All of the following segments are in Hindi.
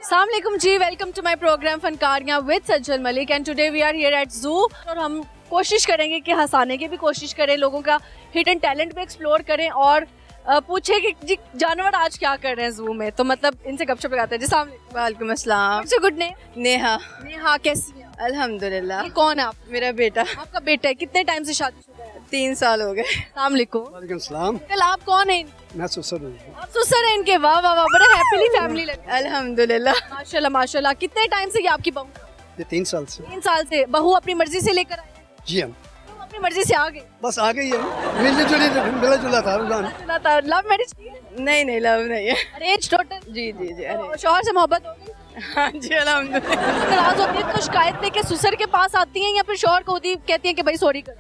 अस्सलाम वालेकुम जी, वेलकम टू माय प्रोग्राम फनकारियाँ with Sajjal Malik and today we are here at zoo और हम कोशिश करेंगे कि हंसाने की भी कोशिश करें, लोगों का हिडन टैलेंट भी एक्सप्लोर करें और पूछे कि जी जानवर आज क्या कर रहे हैं जू में, तो मतलब इनसे गपशप लगाते हैं। जी अस्सलाम वालेकुम। वालेकुम अस्सलाम। What's your good name? Neha. Neha, कैसी हैं? अल्हम्दुलिल्लाह। ये कौन है आप? मेरा बेटा आपका बेटा है, कितने टाइम से शादीशुदा है? 3 साल हो गए। अस्सलाम वालेकुम। वालेकुम सलाम। कल आप कौन है? मैं सुसर हूँ। आप ससुर हैं इनके? वाह वाह वाह, बड़ा हैप्पीली फैमिली लग अल्हम्दुलिल्लाह। माशाल्लाह माशाल्लाह। कितने टाइम से ये आपकी बहू? ये 3 साल से। 3 साल से। बहू अपनी मर्जी से लेकर आए हैं? जी हम तुम अपनी मर्जी से आ गए? बस आ गई है, मिला जुला था रुझान। सुना था लव मैरिज की है? नहीं लव नहीं है। Arrange total? जी जी जी। अरे शौहर से मोहब्बत हो गई? हाँ जी अल्हम्दुलिल्लाह। नाराज होती है तो शिकायत लेके ससुर के पास आती हैं या फिर शौहर को होती कहती हैं कि भाई सॉरी कर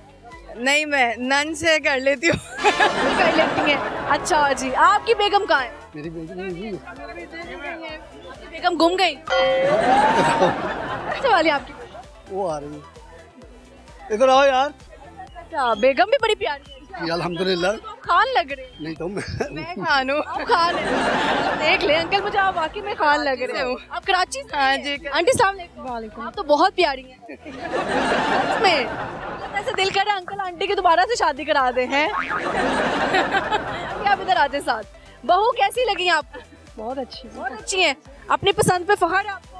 नहीं मैं नन से कर लेती हूँ। कर लेती हैं? अच्छा जी। आपकी बेगम कहाँ है? मेरी बेटी नहीं है। आपकी बेगम गुम गई? अच्छा वाली आपकी बेगम। वो आ रही है, इधर आओ यार। अच्छा, बेगम भी बड़ी प्यारी है। जी अल्हम्दुलिल्लाह। आप खान लग रहे हैं। नहीं तो मैं खान हूँ। आप खान हैं। देख ले अंकल, मुझे आप वाकई में खान लग रहे हो। आप कराची से? हाँ जी। आंटी सलाम वालेकुम। आप तो बहुत प्यारी हैं। सच में ऐसे दिल कर रहा है अंकल आंटी की दोबारा से शादी करा दे हैं। आप इधर आते साथ। बहू कैसी लगी आपको? बहुत अच्छी। बहुत अच्छी है। अपनी पसंद पे फख्र है आपको?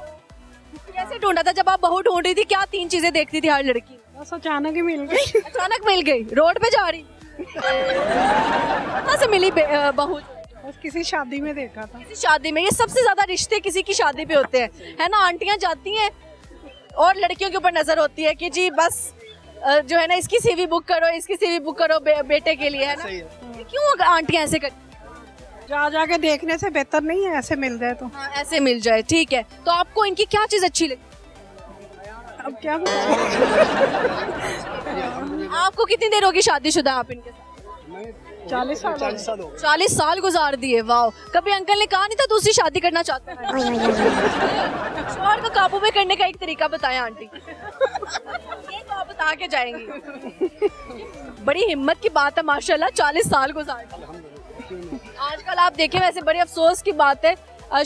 कैसे ढूंढा था जब आप बहू ढूंढ रही थी? क्या 3 चीजें देखती थी हर लड़की? बस अचानक ही मिल गई। अचानक मिल गई? रोड पे जा रही? कहाँ से मिली बहू? बस किसी शादी में देखा था। किसी शादी में। ये सबसे ज्यादा रिश्ते किसी की शादी पे होते हैं, है ना? आंटियां जाती हैं और लड़कियों के ऊपर नजर होती है कि जी बस जो है ना इसकी सीवी बुक करो, इसकी सीवी बुक करो बेटे के लिए, है ना? ये क्यों आंटियां ऐसे करती? जा जाके देखने से बेहतर नहीं है ऐसे मिल जाए तो। हाँ, ऐसे मिल जाए, ठीक है। तो आपको इनकी क्या चीज अच्छी लगी? अब क्या आपको कितनी देर होगी शादीशुदा आप इनके साथ? 40 साल। 40 साल हो गए। 40 साल गुजार दिए। वाह। कभी अंकल ने कहा नहीं था दूसरी शादी करना चाहता है? शौहर को काबू में करने का एक तरीका बताएं आंटी। ये तो आप बता के जाएंगी। बड़ी हिम्मत की बात है माशाल्लाह, 40 साल गुजार दिए। आजकल आप देखें, वैसे बड़े अफसोस की बात है,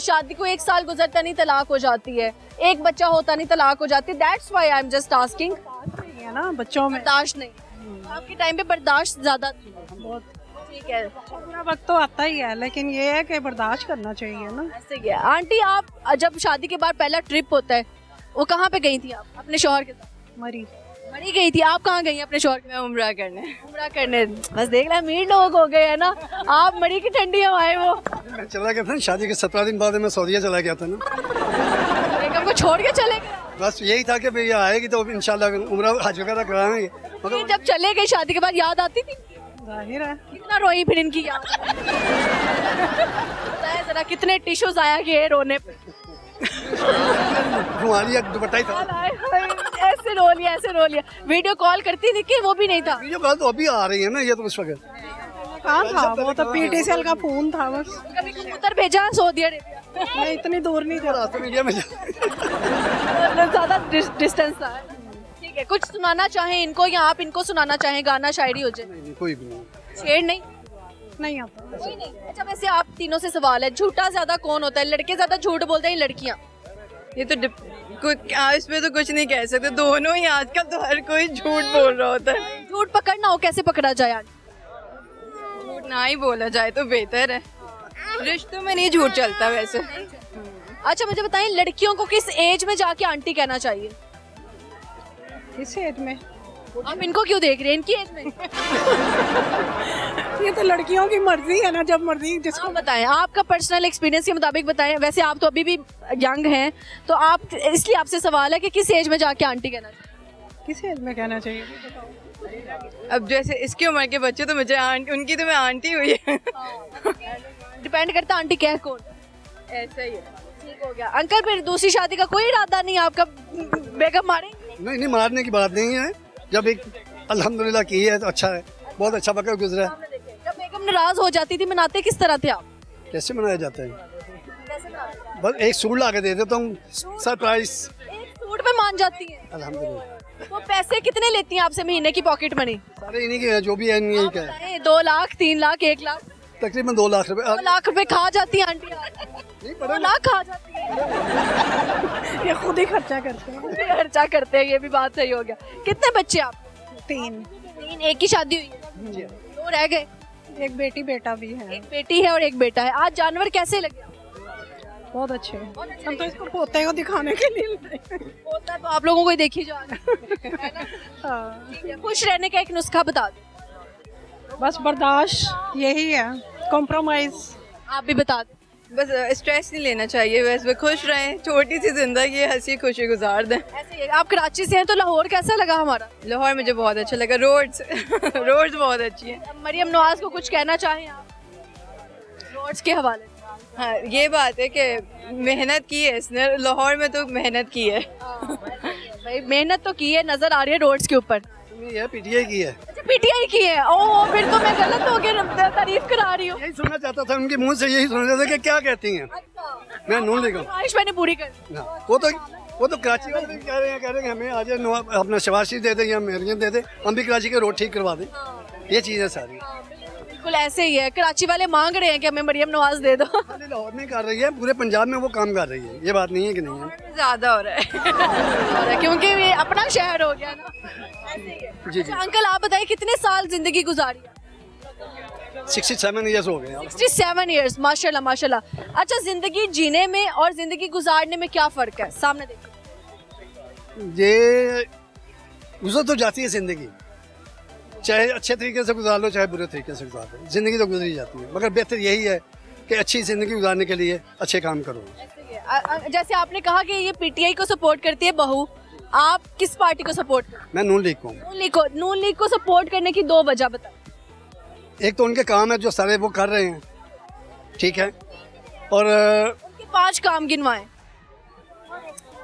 शादी को 1 साल गुजरता नहीं तलाक हो जाती है, एक बच्चा होता नहीं तलाक हो जाती है। That's why I am just asking. है ना बच्चों में। बर्दाश्त नहीं। आपके टाइम पे बर्दाश्त ज्यादा थी। बहुत ठीक है। बुरा वक्त तो आता ही है, लेकिन ये है कि बर्दाश्त करना चाहिए ना। ऐसे ही है। आंटी, आप जब शादी के बाद पहला ट्रिप होता है वो कहाँ पे गई थी आप अपने शौहर के साथ? मरी। मरी गई थी। आप कहाँ गई अपने शौहर के? मैं उम्रा करने। उम्रा करने। बस देख रहे अमीर लोग हो गए है ना। आप मरी की ठंडी हवाएं वो मैं चला गया था ना, शादी के 17 दिन बाद मैं सऊदीया चला गया था ना। बेगम को छोड़ के चले गए? बस यही था कि भैया आएगी तो इंशाल्लाह उम्रा हज वगैरह कराएंगे। ये मगर जब चले गए शादी के बाद याद आती थी? जाहिर है। कितना रोई फिर इनकी याद? बताया जरा, कितने टिश्यूज आया कि रोने पे? रुमालिया दुपट्टा ही था। ऐसे रो लिया, ऐसे रो लिया। वीडियो कॉल करती थी कि वो भी नहीं था? वीडियो कॉल तो अभी आ रही है ना, ये तो उस वक्त कहाँ था वो तो PTCL का फोन था बस। कभी कबूतर भेजा सऊदी अरेबिया? मैं इतनी दूर नहीं जा। रास्ते में इंडिया में ज्यादा डिस्टेंस था। ठीक है, कुछ सुनाना चाहें इनको या आप इनको सुनाना चाहें, गाना शायरी हो जाए? नहीं, कोई भी नहीं। शेर नहीं? नहीं आता। कोई नहीं। अच्छा, वैसे आप तीनों से सवाल है, झूठा ज्यादा कौन होता है? लड़के ज्यादा झूठ बोलते हैं या लड़कियां? ये तो इस पे तो कुछ नहीं कह सकते, दोनों ही। आजकल तो हर कोई झूठ बोल रहा होता है। झूठ पकड़ना हो कैसे पकड़ा जाए आंटी? झूठ ना ही बोला जाए तो बेहतर है। रिश्तों में नहीं झूठ चलता वैसे। अच्छा, मुझे बताएं, लड़कियों को किस एज में जाके आंटी कहना चाहिए? किस एज में? आप इनको क्यों देख रहे हैं? इनकी एज में? ये तो लड़कियों की मर्जी है ना, जब मर्जी जिसको। आप बताएं, आपका पर्सनल एक्सपीरियंस के मुताबिक बताएं। वैसे आप तो अभी भी यंग हैं, तो आप, इसलिए आपसे सवाल है कि किस एज में जाके आंटी कहना चाहिए? किस एज में कहना चाहिए? अब जैसे इसकी उम्र के बच्चे तो मुझे उनकी तो मैं आंटी हुई है। डिपेंड करता आंटी कह कौन। ऐसा ही है। ठीक हो गया। अंकल, फिर दूसरी शादी का कोई इरादा नहीं आपका? बेगम मारेंगे? नहीं, मारने की बात नहीं है। जब एक अल्हम्दुलिल्लाह की है तो अच्छा है, बहुत अच्छा वक्त गुजरा है। जब बेगम नाराज हो जाती थी, मनाते किस तरह थे आप? कैसे मनाया जाता है? बस एक सूट ला के दे देता हूँ, सरप्राइज। एक सूट पे मान जाती है? अल्हम्दुलिल्लाह। तो पैसे कितने लेती हैं आपसे महीने की पॉकेट मनी? सारे इन्हीं के हैं, जो भी है इन्हीं के हैं। 2 लाख, 3 लाख, 1 लाख? तकरीबन 2 लाख रुपए। 2 लाख रुपए खा जाती है आंटी? नहीं 2 पढ़े लाख खा जाती है। ये खुद ही खर्चा करते हैं। खुद ही खर्चा करते हैं, ये भी बात सही हो गया। कितने बच्चे आप? 3, 3। एक की शादी हुई है? 2 रह गए। एक बेटी बेटा भी है। एक बेटी है और एक बेटा है। आज जानवर कैसे लगे? बहुत अच्छे। हम तो इसको पोते को दिखाने के लिए लाए। होता तो आप लोगों को ही देखी जा रही है ना? हाँ, ठीक है, खुश रहने का एक नुस्खा बता दो। बस बर्दाश्त यही है, कॉम्प्रोमाइज। आप भी बता दो। बस स्ट्रेस नहीं लेना चाहिए, बस वो खुश रहें, छोटी सी जिंदगी है, हंसी खुशी गुजार दें। ऐसे ही है। आप कराची से हैं तो लाहौर कैसा लगा हमारा? लाहौर मुझे बहुत अच्छा लगा, रोड्स रोड्स बहुत अच्छी हैं। अब मरियम नवाज को कुछ कहना चाहें आप रोड्स के हवाले से? हाँ, ये बात है कि मेहनत की है इसने, लाहौर में तो मेहनत की है। भाई मेहनत तो की है, नजर आ रही है रोड्स के ऊपर। ये पीटीआई की है। अच्छा पीटीआई की है। ओ फिर तो मैं गलत हो गया, तारीफ करा रही हूँ। यही सुनना चाहता था उनके मुंह से, यही सुनना चाहता था कि क्या कहती हैं। मैं नून लीग हूँ। ख्वाहिश मैंने पूरी कर दी। ना, वो तो कराची वाले भी कह रहे हैं हमें आज अपना शबाशी दे दें या मेरियन दे दें, हम भी कराची के रोड ठीक करवा दें। ये चीज़ें सारी बिल्कुल ऐसे ही है। कराची वाले मांग रहे हैं कि हमें मरियम नवाज दे दो। खाली लाहौर में कर रही है, पूरे पंजाब में वो काम कर रही है। ये बात नहीं है कि नहीं है। ज्यादा हो रहा है क्योंकि ये अपना शहर हो गया ना। ऐसे ही है। जी जी। अच्छा, अंकल आप बताइए कितने साल जिंदगी गुजारी है? 67 ईयर्स हो गए। 67 इयर्स, माशाल्लाह माशाल्लाह। अच्छा जिंदगी जीने में और जिंदगी गुजारने में क्या फर्क है? सामने देखो। ये गुजर तो जाती है जिंदगी, चाहे अच्छे तरीके से गुजार लो चाहे बुरे तरीके से गुजार लो, जिंदगी तो गुजरी जाती है। मगर बेहतर यही है कि अच्छी जिंदगी गुजारने के लिए अच्छे काम करो। ऐसे ही है। जैसे आपने कहा कि ये पीटीआई को सपोर्ट करती है बहू, आप किस पार्टी को सपोर्ट करते मैं नून लीग को हूँ। हैं? नून लीग को सपोर्ट करने की 2 वजह बताओ। एक तो उनके काम है जो सारे वो कर रहे हैं, ठीक है, और उनके 5 काम गिनवाएं।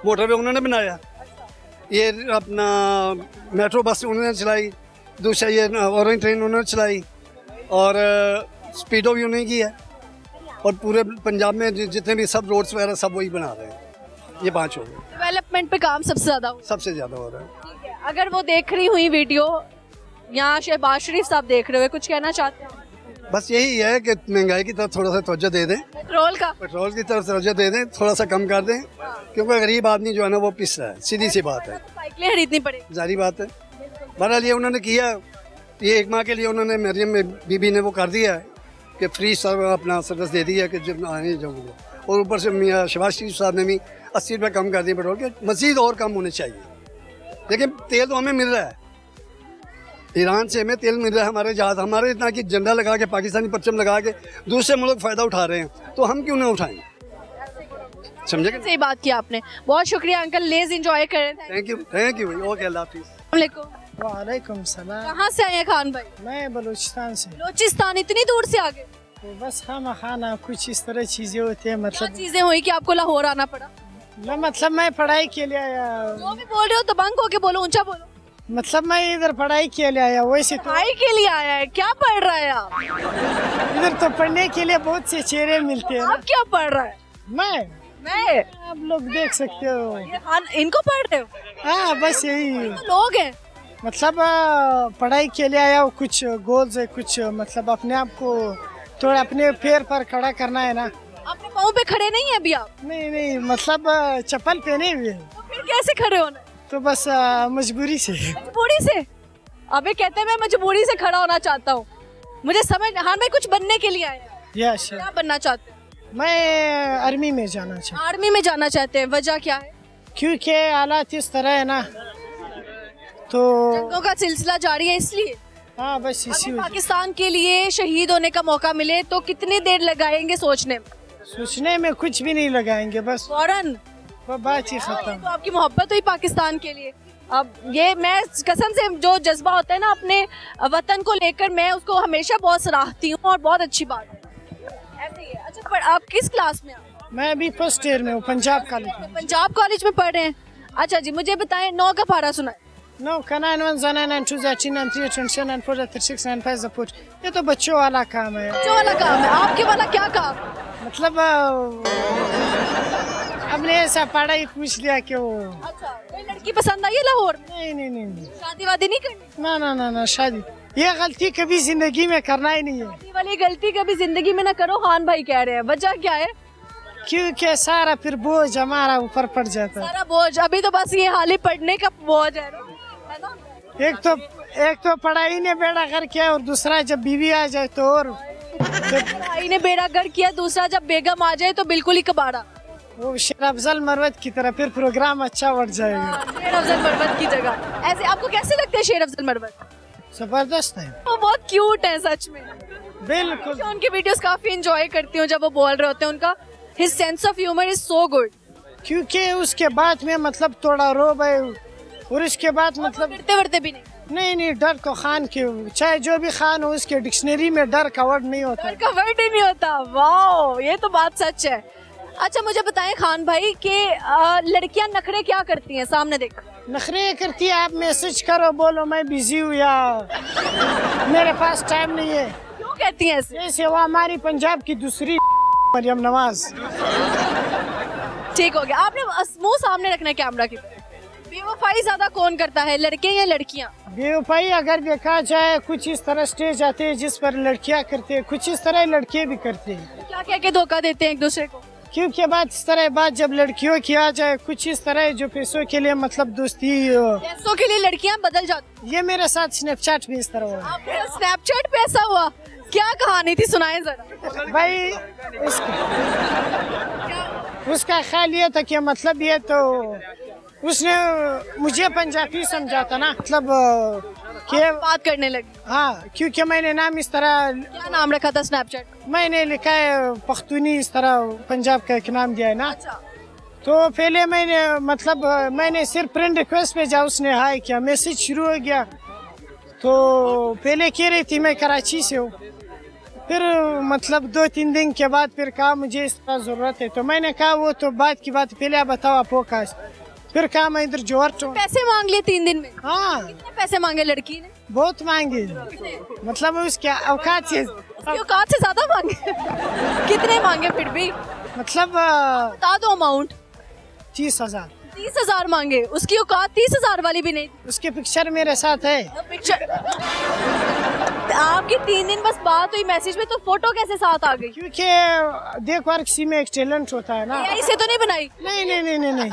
मोटरवे उन्होंने बनाया, ये अपना मेट्रो बस उन्होंने चलाई, दूसरा ये ऑरेंज ट्रेन उन्होंने चलाई, और स्पीडो भी उन्होंने की है, और पूरे पंजाब में जितने भी सब रोड्स वगैरह सब वही बना रहे हैं। ये 5 हो गए। डेवलपमेंट पे काम सबसे ज्यादा हुआ। सबसे ज़्यादा हो रहा है। ठीक है, अगर वो देख रही हुई वीडियो, यहाँ शहबाज शरीफ साहब देख रहे हुए, कुछ कहना चाहते हैं? बस यही है कि महंगाई की तरफ थोड़ा सा तवज्जो दे दें, पेट्रोल का पेट्रोल की तरफ तवज्जो दे दें, थोड़ा सा कम कर दें, क्योंकि गरीब आदमी जो है ना वो पिस रहा है, सीधी सी बात है, साइकिलें खरीदनी पड़ेगी। जारी बात है। बहरहाल ये उन्होंने किया, ये 1 माह के लिए उन्होंने मरियम बीबी ने वो कर दिया है कि फ्री अपना सर्विस दे दी है कि जब आने जाऊँगा, और ऊपर से मियाँ शहबाज शरीफ साहब ने भी 80 रुपये कम कर दिए पेट्रोल के, मज़ीद और कम होने चाहिए। लेकिन तेल तो हमें मिल रहा है, ईरान से हमें तेल मिल रहा है, हमारे जहाज हमारे इतना कि झंडा लगा के पाकिस्तानी परचम लगा के दूसरे मुल्क फ़ायदा उठा रहे हैं, तो हम क्यों ना उठाएं? समझे? सही बात की आपने। बहुत शुक्रिया अंकल, लेज एंजॉय करें। थैंक यू भाई। ओके, अल्लाह हाफिज़। अस्सलामुअलैकुम। वालेकुम सलाम। कहाँ से आए हैं खान भाई? मैं बलूचिस्तान से। बलोचिस्तान, इतनी दूर से आ गए? तो बस हम खाना कुछ इस तरह चीजें होती है, क्या मतलब चीजें हुई कि आपको लाहौर आना पड़ा? मतलब मैं पढ़ाई के लिए आया, जो भी बोल रहे हो दबंग होके बोलो, ऊंचा बोलो। मतलब मैं इधर पढ़ाई के लिए आया, वैसे तो पढ़ाई के लिए आया है? क्या पढ़ रहा है आप? इधर तो पढ़ने के लिए बहुत से चेहरे मिलते हैं ना। आप क्या पढ़ रहा है? मैं आप लोग देख सकते हो। ये खान इनको पढ़ रहे हो? हाँ बस यही, तो लोग हैं। मतलब पढ़ाई के लिए आया हूँ, कुछ गोल्स है, कुछ मतलब अपने आप को थोड़ा अपने पैर पर खड़ा करना है ना। अपने पाँव पे खड़े नहीं है अभी आप? नहीं मतलब चप्पल पहने हुए हैं, तो फिर कैसे खड़े होना? तो बस मजबूरी से। मजबूरी से? अबे कहते हैं मैं मजबूरी से खड़ा होना चाहता हूँ। मुझे समझ, हाँ मैं कुछ बनने के लिए आया हूँ। यस, क्या बनना चाहते हैं? मैं आर्मी में जाना चाहता हूँ। आर्मी में जाना चाहते हैं, वजह क्या है? क्योंकि हालात इस तरह है ना, तो जंगों का सिलसिला जारी है इसलिए। हाँ बस इसी अगर वजह। पाकिस्तान के लिए शहीद होने का मौका मिले तो कितनी देर लगाएंगे सोचने में? सोचने में कुछ भी नहीं लगाएंगे, बस फौरन। वो बात ही खत्म। तो आपकी मोहब्बत हुई पाकिस्तान के लिए। अब ये मैं कसम से, जो जज्बा होता है ना अपने वतन को लेकर, मैं उसको हमेशा बहुत सराहती हूँ और बहुत अच्छी बात है। ऐसे ही है। अच्छा पर आप किस क्लास में? मैं अभी फर्स्ट ईयर में हूँ, पंजाब कॉलेज में। पंजाब कॉलेज में पढ़ रहे हैं? अच्छा जी, मुझे बताएं 9 का पारा सुनाए। 9 का 9 1 9 9 2 3 9 3 27 9 4 36 9 5 4। ये तो बच्चों वाला काम है। जो वाला काम है, आपके वाला क्या काम? मतलब हमने ऐसा पढ़ा ही पूछ लिया कि वो। अच्छा, कोई लड़की पसंद आई है लाहौर में? नहीं, शादी वादी नहीं करनी? ना शादी, ये गलती कभी जिंदगी में करना ही नहीं है। ये वाली गलती कभी जिंदगी में ना करो, खान भाई कह रहे हैं। वजह क्या है? क्योंकि सारा फिर बोझ हमारा ऊपर पड़ जाता है। सारा बोझ, अभी तो बस ये हाल ही पढ़ने का बोझ है ना? एक तो पढ़ाई ने बेड़ा कर किया और दूसरा जब बीवी आ जाए तो और भाई ने बेड़ा गर्क किया, दूसरा जब बेगम आ जाए तो बिल्कुल ही कबाड़ा। वो शेर अफजल मरवत की तरह फिर प्रोग्राम अच्छा बढ़ जाएगा। शेर अफजल मरवत की जगह ऐसे आपको कैसे लगते हैं शेर अफजल मरवत? जबरदस्त है, वो बहुत क्यूट है सच में। बिल्कुल। मैं उनकी वीडियोस काफी एंजॉय करती हूँ जब वो बोल रहे होते हैं। उनका his sense of humour is so good. क्योंकि उसके बाद में मतलब थोड़ा रोब है और इसके बाद मतलब डरते वरते भी नहीं। नहीं डर तो खान के चाहे जो भी खान हो उसके डिक्शनरी में डर का वर्ड नहीं होता। डर का वर्ड ही नहीं होता। वाओ, ये तो बात सच है। अच्छा मुझे बताएं खान भाई कि लड़कियां नखरे क्या करती हैं सामने देख? नखरे करती है, आप मैसेज करो बोलो मैं बिजी हूँ या मेरे पास टाइम नहीं है। क्यों कहती हैं ऐसे? जैसे वो हमारी पंजाब की दूसरी मरियम नवाज। ठीक हो गया, आपने मुंह सामने रखना है कैमरा की। बेवफाई ज्यादा कौन करता है, लड़के या लड़कियां? बेवफाई अगर देखा जाए कुछ इस तरह स्टेज आते हैं जिस पर लड़कियां करते हैं, कुछ इस तरह लड़के भी करते हैं। क्या कह के धोखा देते हैं एक दूसरे को? क्योंकि बात इस तरह बात जब लड़कियों की आ जाए कुछ इस तरह जो पैसों के लिए मतलब दोस्ती पैसों के लिए लड़कियां बदल जाती। ये मेरे साथ स्नैपचैट में इस तरह हुआ। आपके स्नैपचैट पे ऐसा हुआ? क्या कहानी थी, सुनाएं जरा। भाई उसका ख्याल ये था कि मतलब ये तो उसने मुझे पंजाबी समझा था ना, मतलब कि बात करने लगी। हाँ, क्योंकि मैंने नाम इस तरह क्या नाम रखा था स्नैपचैट? मैंने लिखा है पख्तूनी, इस तरह पंजाब का एक नाम दिया है ना। अच्छा। तो पहले मैंने मतलब मैंने सिर्फ फ्रेंड रिक्वेस्ट भेजा, उसने हाय किया, मैसेज शुरू हो गया। तो पहले कह रही थी मैं कराची से हूँ, फिर मतलब 2-3 दिन के बाद फिर कहा मुझे इस तरह ज़रूरत है। तो मैंने कहा वो तो बात की बात, पहले आप बताओ आप हो कहाँ से? फिर कहा मैं इधर जोहर हूँ। पैसे मांग लिए 3 दिन में? हाँ, कितने पैसे मांगे लड़की ने? बहुत मांगे, मतलब उसके औकात से, उसकी औकात से ज्यादा मांगे। कितने मांगे फिर भी? मतलब बता दो अमाउंट। 30,000। 30,000 मांगे? उसकी औकात 30,000 वाली भी नहीं। उसके पिक्चर मेरे साथ है। पिक्चर आपकी 3 दिन बस बात हुई मैसेज में, तो फोटो कैसे साथ आ गई? क्योंकि देखो हर किसी में एक टैलेंट होता है ना। AI से तो नहीं बनाई? नहीं।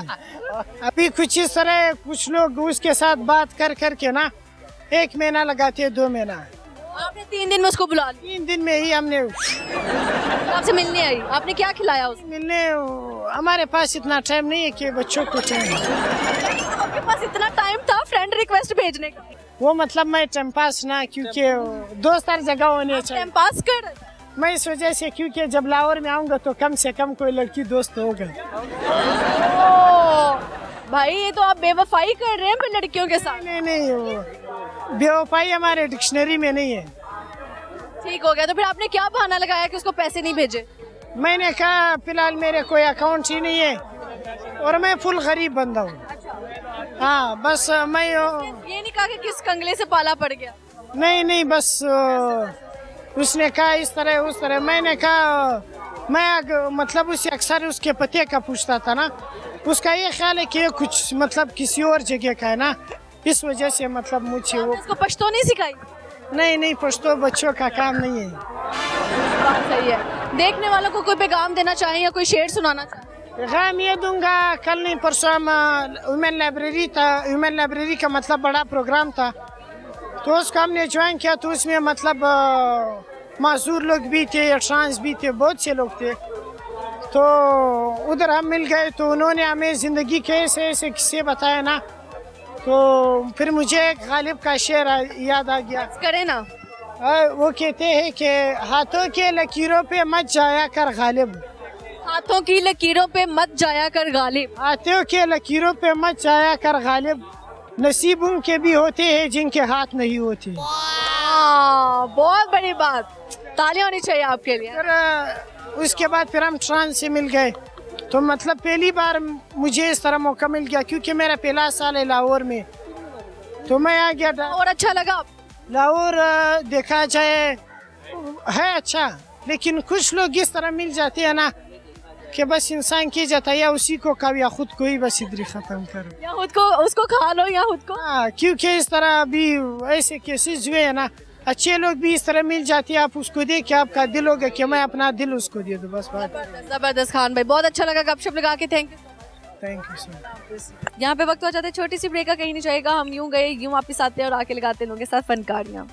अभी कुछ इस तरह कुछ लोग उसके साथ बात कर करके ना 1 महीना लगाते हैं, 2 महीना। आपने 3 दिन में उसको बुला लिया? 3 दिन में ही हमने आपसे मिलने आई? आपने क्या खिलाया उसको? मिलने, हमारे पास इतना टाइम नहीं है कि बच्चों को टाइम। आपके पास इतना टाइम था फ्रेंड रिक्वेस्ट भेजने का? वो मतलब मैं टाइम पास ना, क्योंकि दोस्त हर जगह होने चाहिए। टाइम पास कर? मैं इस वजह से, क्योंकि जब लाहौर में आऊंगा तो कम से कम कोई लड़की दोस्त होगा। भाई ये तो आप बेवफाई कर रहे हैं फिर लड़कियों के साथ। नहीं, बेवफाई हमारे डिक्शनरी में नहीं है। ठीक हो गया, तो फिर आपने क्या बहाना लगाया कि उसको पैसे नहीं भेजे? मैंने कहा फिलहाल मेरे कोई अकाउंट ही नहीं है और मैं फुल गरीब बंदा हूँ। हाँ बस मैं ये नहीं कहा कि किस कंगले से पाला पड़ गया? नहीं, बस उसने कहा इस तरह उस तरह। मैंने कहा मैं मतलब उससे अक्सर उसके पते का पूछता था ना, उसका ये ख्याल है कि ये कुछ मतलब किसी और जगह का है ना, इस वजह से मतलब मुझे वो। इसको पश्तो नहीं सिखाई? नहीं, पश्तो बच्चों का काम नहीं है। बात सही है। देखने वालों को कोई पैगाम देना चाहें या कोई शेर सुनाना चाहें? पैगाम ये दूंगा, कल नहीं परसों हम वुमेन लाइब्रेरी था, वुमेन लाइब्रेरी का मतलब बड़ा प्रोग्राम था, तो उसको हमने ज्वाइन किया। तो उसमें मतलब माजूर लोग भी थे, ट्रांस भी थे, बहुत से लोग थे। तो उधर हम मिल गए, तो उन्होंने हमें ज़िंदगी के ऐसे ऐसे किस्से बताए ना, तो फिर मुझे एक गालिब का शेर याद आ गया। करे ना। वो कहते हैं कि हाथों के लकीरों पे मत जाया कर गालिब, हाथों की लकीरों पे मत जाया कर गालिब, हाथों के लकीरों पे मत जाया कर गालिब, नसीब उनके भी होते हैं जिनके हाथ नहीं होते। बहुत बड़ी बात, तालियां होनी चाहिए आपके लिए। फिर उसके बाद फिर हम ट्रांस से मिल गए, तो मतलब पहली बार मुझे इस तरह मौका मिल गया, क्योंकि मेरा पहला साल है लाहौर में, तो मैं आ गया। और अच्छा लगा? लाहौर देखा जाए है अच्छा, लेकिन कुछ लोग इस तरह मिल जाते हैं ना कि बस इंसान की जाता है या उसी को खाओ या खुद को ही बस इधर खत्म करो, या खुद को उसको खा लो या खुद को। हाँ, क्योंकि इस तरह अभी ऐसे केसेस हुए हैं ना, अच्छे लोग भी इस तरह मिल जाते हैं, आप उसको दे के आपका दिल होगा कि मैं अपना दिल उसको दे दूँ, बस बात। जबरदस्त खान भाई, बहुत अच्छा लगा गपशप लगा के, thank you. Thank you so much. यहाँ पे वक्त हो जाता है छोटी सी ब्रेक का, कहीं नहीं जाएगा, हम यूं गए यूं वापस आते हैं और आके लगाते हैं लोगों के साथ फनकारियाँ।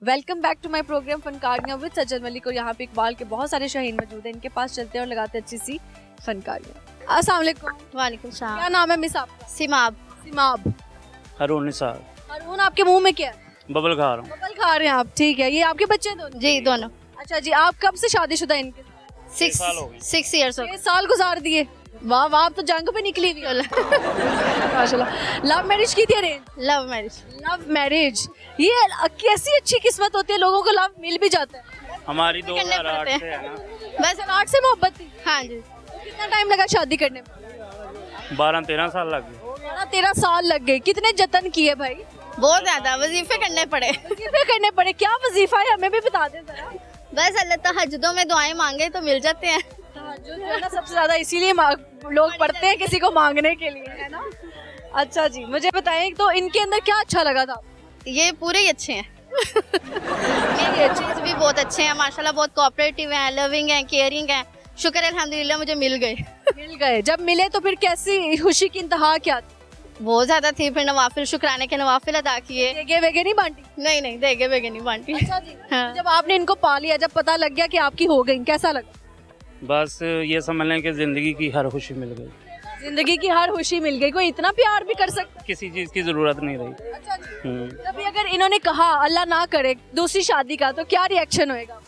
Welcome back to my program फनकारियाँ विद सज्जन मलिक, और यहाँ पे इकबाल के बहुत सारे शाहीन मौजूद हैं, इनके पास चलते हैं और लगाते हैं अच्छी सी फनकारियाँ। अस्सलाम वालेकुम। वालेकुम क्या सलाम। नाम है मिस आपका? सिमाब। सिमाब। हारून निसार। हारून, आपके मुंह में क्या है? बबल खा रहा हूँ। बबल खा रहे हैं आप, ठीक है। ये आपके बच्चे हैं दोनों? जी दोनों। अच्छा जी, आप कब से शादीशुदा हैं इनके साथ? 6 इयर्स हो 6 साल गुजार दिए, वाह वाह, आप तो जंग पे निकली हुई हो। माशाल्लाह। लव मैरिज की थी arrange? Love marriage. Love marriage, ये कैसी अच्छी किस्मत होती है, लोगों को लव मिल भी जाता है। हमारी करने 2008 पड़ते से है ना। बस 8 से मोहब्बत थी? हाँ जी। कितना टाइम लगा शादी करने में? 12-13 साल लग गए। 13 साल लग गए। कितने जतन किए भाई? बहुत ज्यादा वजीफे करने पड़े। वजीफे करने पड़े? क्या वजीफा है, हमें भी बता दे जरा। बस अल्लाह तहज्जुदों में दुआएं मांगे तो मिल जाते हैं। तहज्जुद जो है ना सबसे ज्यादा इसीलिए लोग पढ़ते हैं, किसी को मांगने के लिए, है ना। अच्छा जी, मुझे बताएं तो इनके अंदर क्या अच्छा लगा था? ये पूरे ही अच्छे हैं। मेरे चीज भी बहुत अच्छे हैं माशाल्लाह, बहुत कोऑपरेटिव हैं, लविंग हैं, केयरिंग हैं। शुक्र है अल्हम्दुलिल्लाह मुझे मिल गए। मिल गए। जब मिले तो फिर कैसी खुशी की इंतहा क्या थी? बहुत ज्यादा थी। फिर नवाफिल, शुक्राने के नवाफिल अदा किए। देगे वेगे नहीं बांटी? नहीं देगे वेगे नहीं बांटी। अच्छा जी। हाँ। जब आपने इनको पा लिया, जब पता लग गया कि आपकी हो गई, कैसा लगा? बस ये समझ लें कि जिंदगी की हर खुशी मिल गई। जिंदगी की हर खुशी मिल गई। कोई इतना प्यार भी कर सकता? किसी चीज की जरूरत नहीं रही। अच्छा जी। तभी अगर इन्होंने कहा अल्लाह ना करे दूसरी शादी का, तो क्या रिएक्शन होएगा?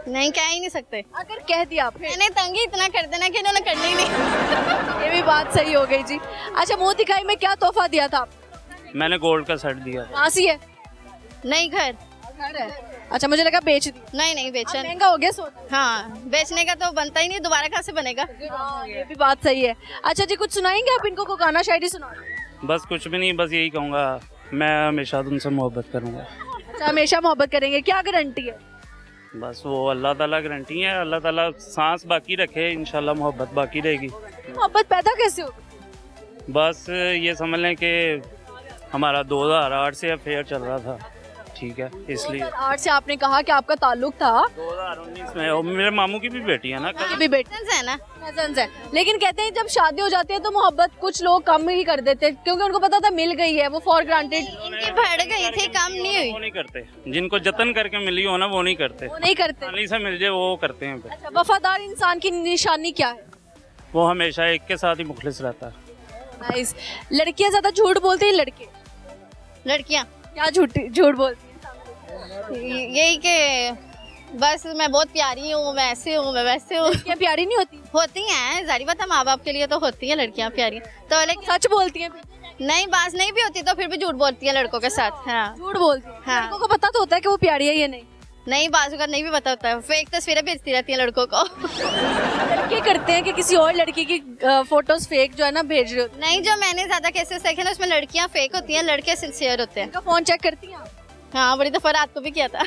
नहीं, कह ही नहीं सकते। अगर कह दिया फिर? मैंने तंगी इतना कर देना कि इन्होंने करना ही नहीं। ये भी बात सही हो गई जी। अच्छा, मुंह दिखाई में क्या तोहफा दिया था आप? मैंने गोल्ड का सेट दिया। कहाँ सी है? नहीं घर। घर है। अच्छा, मुझे लगा बेच दी। नहीं बेचा। महंगा हो गया सोना। हाँ, बेचने का तो बनता ही नहीं, दोबारा कहाँ से बनेगा। ये भी बात सही है। अच्छा जी, कुछ सुनाएंगे आप इनको? कोई गाना शायरी सुना। बस कुछ भी नहीं, बस यही कहूँगा, मैं हमेशा तुमसे मोहब्बत करूँगा। अच्छा, हमेशा मोहब्बत करेंगे, क्या गारंटी है? बस वो अल्लाह ताला गारंटी है। अल्लाह ताला सांस बाकी रखे, इंशाल्लाह मोहब्बत बाकी रहेगी। मोहब्बत पैदा कैसे होगी? बस ये समझ लें कि हमारा 2008 से अफेयर चल रहा था, ठीक है, इसलिए। 2008 से आपने कहा कि आपका ताल्लुक था। 2019 में, और मेरे मामू की भी बेटी है ना। ये भी बेटे है ना। कजन्स है, लेकिन कहते हैं जब शादी हो जाती है तो मोहब्बत कुछ लोग कम ही कर देते हैं, क्योंकि उनको पता था मिल गई है, वो फॉर ग्रांटेड। इनकी बढ़ गई थी, कम नहीं हुई। वो नहीं करते, जिनको जतन करके मिली हो ना वो नहीं करते। वो नहीं करते। आसानी से मिल जाए वो करते हैं फिर। अच्छा, वफादार इंसान की निशानी क्या है? वो हमेशा एक के साथ ही मुखलिस रहता है। नाइस। लड़कियां ज्यादा झूठ बोलती हैं, लड़के लड़कियाँ क्या झूठ बोलती हैं? यही कि बस मैं बहुत प्यारी हूँ, मैं ऐसे हूँ, मैं वैसे हूँ। क्या प्यारी नहीं होती? होती हैं, जारी बात है, माँ बाप के लिए तो होती हैं लड़कियाँ प्यारी, तो लेकिन सच बोलती हैं? नहीं, बात नहीं भी होती तो फिर भी झूठ बोलती है लड़कों के साथ। हाँ, झूठ बोलती हैं। हाँ। लड़कों को पता तो होता है कि वो प्यारी है या नहीं? नहीं, बाजू का नहीं भी पता होता है, फेक तस्वीरें भेजती रहती हैं लड़कों को। लड़के करते हैं कि किसी और लड़की की फोटोज फेक जो है ना भेज रहे होते नहीं, जो मैंने ज्यादा केसेस देखे ना उसमें लड़कियां फेक होती हैं, लड़के सिंसियर होते हैं। हैं। फोन चेक करती हैं आप? हाँ, बड़ी दफा रात को भी किया था।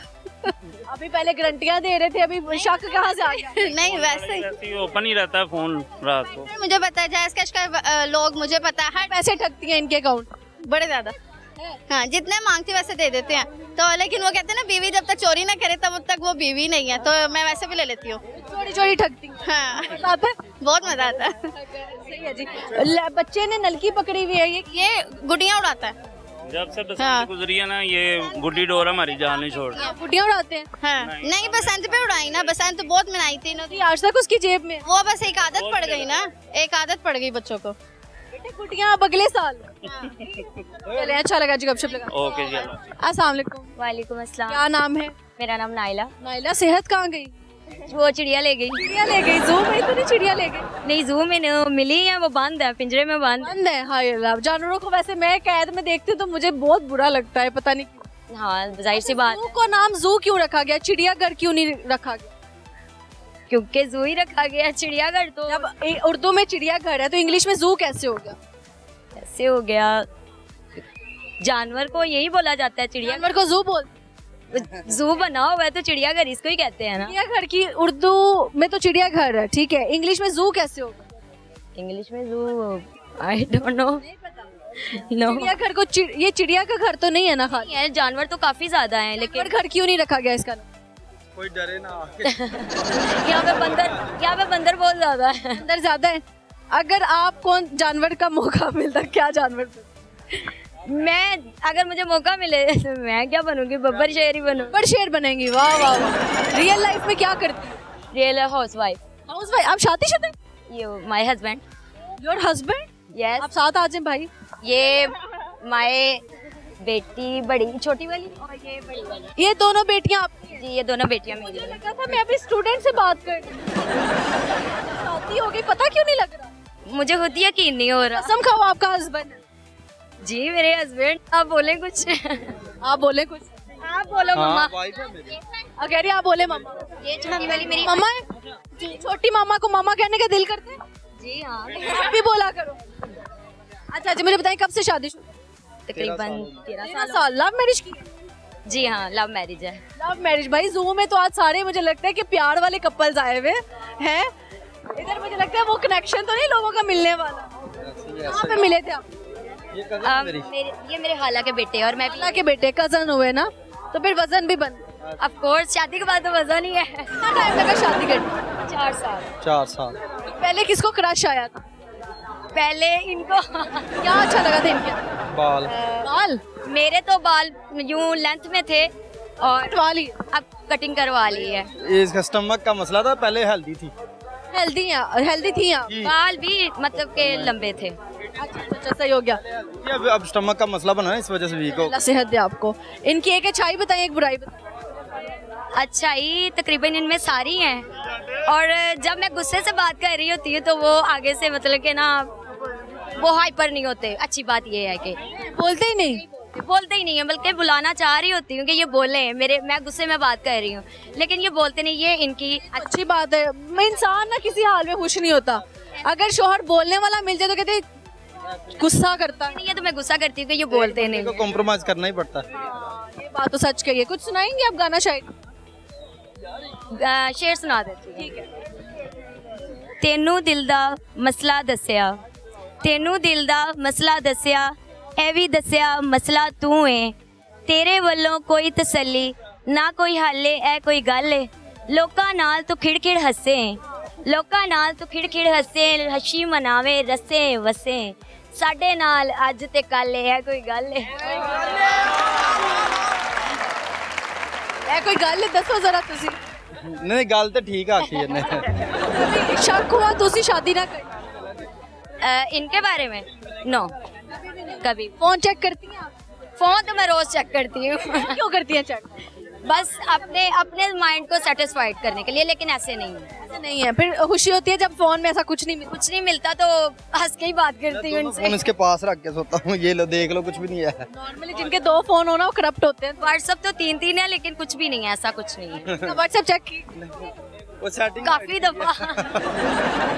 अभी पहले गारंटियां दे रहे थे, अभी शक कहाँ से आ गया? नहीं, वैसे ही ऐसे ही ओपन ही रहता है फोन रात को। फिर मुझे पता है जायज कैश का लोग, मुझे पता है हर पैसे ठगती हैं इनके अकाउंट? बड़े ज्यादा। हाँ, जितने मांगती वैसे दे देते हैं, तो लेकिन वो कहते हैं ना बीवी जब तक चोरी ना करे तब तक वो बीवी नहीं है, तो मैं वैसे भी ले लेती हूँ। चोरी चोरी ठगती हैं। हाँ, मजा आता है? बहुत मजा आता है। सही है जी। बच्चे ने नलकी पकड़ी हुई है, ये गुड़ियाँ उड़ाता है। जब से बसंत हाँ। गुजरी है ना, ये गुड्डी डोर हमारी जान नहीं छोड़। गुड्डियाँ उड़ाते हैं? हाँ, नहीं बसंत पे उड़ाई ना, बसंत बहुत मनाई थी इन्होंने। आज तक उसकी जेब में? वो बस एक आदत पड़ गई ना, एक आदत पड़ गई बच्चों को। बेटे गुड्डियाँ अब अगले साल। चले, अच्छा लगा जी गपशप लगा। ओके जी, अल्लाह। अस्सलाम वालेकुम। वालेकुम अस्सलाम। क्या नाम है? मेरा नाम नाइला। नाइला, सेहत कहाँ गई? वो चिड़िया ले गई। चिड़िया ले गई? जू में इतनी चिड़िया ले गई? नहीं, जू में मिली है, वो बंद है, पिंजरे में बंद। बंद है? हाय अल्लाह। जानवरों को वैसे मैं कैद में देखती हूँ तो मुझे बहुत बुरा लगता है, पता नहीं क्यों। हाँ, जाहिर सी बात जू को नाम जू क्यों रखा गया, चिड़ियाघर क्यों नहीं रखा गया? क्योंकि जू ही रखा गया, चिड़ियाघर तो जब उर्दू में चिड़ियाघर है तो इंग्लिश में जू कैसे हो गया? ऐसे हो गया। जानवर को यही बोला जाता है, चिड़िया। जानवर को जू बोल? जू बना हुआ है तो चिड़ियाघर इसको ही कहते हैं ना। चिड़ियाघर की उर्दू में तो चिड़ियाघर है, ठीक है, इंग्लिश में जू कैसे होगा? इंग्लिश में जू आई डोंट नो। नो चिड़ियाघर को ये चिड़िया का घर तो नहीं है ना खाली? है, जानवर तो काफी ज्यादा हैं लेकिन पर घर क्यों नहीं रखा गया इसका नाम? कोई डरे ना यहाँ पे बंदर बहुत ज्यादा है। अंदर ज्यादा है। अगर आपको जानवर का मौका मिलता क्या जानवर मैं अगर मुझे मौका मिले तो मैं क्या बनूंगी, बब्बर शेर ही बनूंगी। पर शेर बनेंगी? वाह वाह वाह। रियल लाइफ में क्या करती है? Real house wife. House wife. आप शादीशुदा? ये my husband. Your husband? Yes. आप साथ आ जाए भाई। ये माय बेटी बड़ी छोटी वाली और ये बड़ी वाली। ये दोनों बेटियां आपकी हैं? जी ये दोनों बेटियां मेरी मुझे हैं। लगा था मैं अभी स्टूडेंट से बात कर रही हूं। शादी हो गई, पता क्यों नहीं लग रहा? मुझे खुद यकीन नहीं हो रहा। कसम खाओ आपका हस्बैंड है। जी मेरे हस्बैंड। आप बोले कुछ। आप बोले कुछ। आप बोलो मम्मा। अगर आप बोले मम्मा। ये छोटी वाली मेरी मम्मा है? छोटी मामा को मामा कहने का दिल करते हैं? जी हाँ आप भी बोला करो। अच्छा जी, मुझे बताएं कब से शादी शुरू? तकरीबन 13 13 साल। साल। लव मैरिज की? जी हाँ लव मैरिज है। Love marriage. भाई जू में तो आज सारे मुझे लगता है कि प्यार वाले कपल्स आए हुए हैं। इधर मुझे लगता है वो कनेक्शन तो नहीं लोगों का मिलने वाला। कहाँ पे मिले थे आप? ये मेरे खाला के बेटे और मैं भी। अल्लाह के बेटे कजन हुए ना, तो फिर वजन भी बन। ऑफ कोर्स शादी के बाद तो वजन ही है। कितना टाइम लगा शादी करने? 4 साल। 4 साल। पहले किसको क्रश आया था? पहले इनको क्या अच्छा लगा था इनके? बाल। बाल मेरे तो बाल यूं लेंथ में थे और कटवा लिए? अब कटिंग करवा ली है। इसका स्टमक का मसला था, पहले हेल्दी थी। हेल्दी थी आप? बाल भी मतलब के लंबे थे। अच्छा सही हो गया। ये अब स्टमक का मसला बना है, इस वजह से वीक हो। अल्लाह सेहत दे आपको। इनकी एक अच्छाई बताइए, एक बुराई बताइए। अच्छाई तकरीबन इनमें सारी हैं और जब मैं गुस्से से बात कर रही होती हूँ तो वो आगे से मतलब कि ना वो हाइपर नहीं होते। अच्छी बात ये है कि बोलते ही नहीं? बोलते ही नहीं है, बल्कि बुलाना चाह रही होती हूँ कि ये बोले मेरे, मैं गुस्से में बात कर रही हूँ लेकिन ये बोलते नहीं। ये इनकी अच्छी बात है। मैं इंसान ना किसी हाल में खुश नहीं होता। अगर शोहर बोलने वाला मिल जाए तो कहते गुस्सा करता है। ये तो मैं गुस्सा करती हूँ कि ये बोलते नहीं। को कॉम्प्रोमाइज करना ही पड़ता है। ये बात तो सच कही है। कुछ सुनाएंगे आप गाना शायद? शेर सुना देती ठीक है। तेनू दिल दा मसला दस्या, तेनू दिल दा मसला दस्या, ए भी दस्या मसला तू है। तेरे वल्लों कोई तसल्ली ना कोई हाले, ए कोई गल है। लोकां नाल तू खिड़खिड़ हसे, लोकां नाल तू खिड़खिड़ हसे, हसी मनावे रसे वसे। साडे नाल अज ते कल है कोई गल है। कोई गल दसो जरा तुसी। नहीं गल तो ठीक आखी है। शक हुआ तुसी शादी ना कर? इनके बारे में नो कभी। फोन चेक करती हैं आप? फोन तो मैं रोज चेक करती हूँ। क्यों करती हैं चेक? बस अपने अपने माइंड को सेटिस्फाइड करने के लिए, लेकिन ऐसे नहीं है। ऐसे नहीं है। फिर खुशी होती है जब फोन में ऐसा कुछ नहीं मिलता तो हंस के ही बात करती हूँ उनसे। फोन इसके पास रख के सोता हूँ, ये लो देख लो कुछ भी नहीं है। नॉर्मली जिनके 2 फोन हो ना वो करप्ट होते हैं। व्हाट्सएप तो 3 है लेकिन कुछ भी नहीं है, ऐसा कुछ नहीं है। व्हाट्सएप चेक की? वो सेटिंग काफी दफा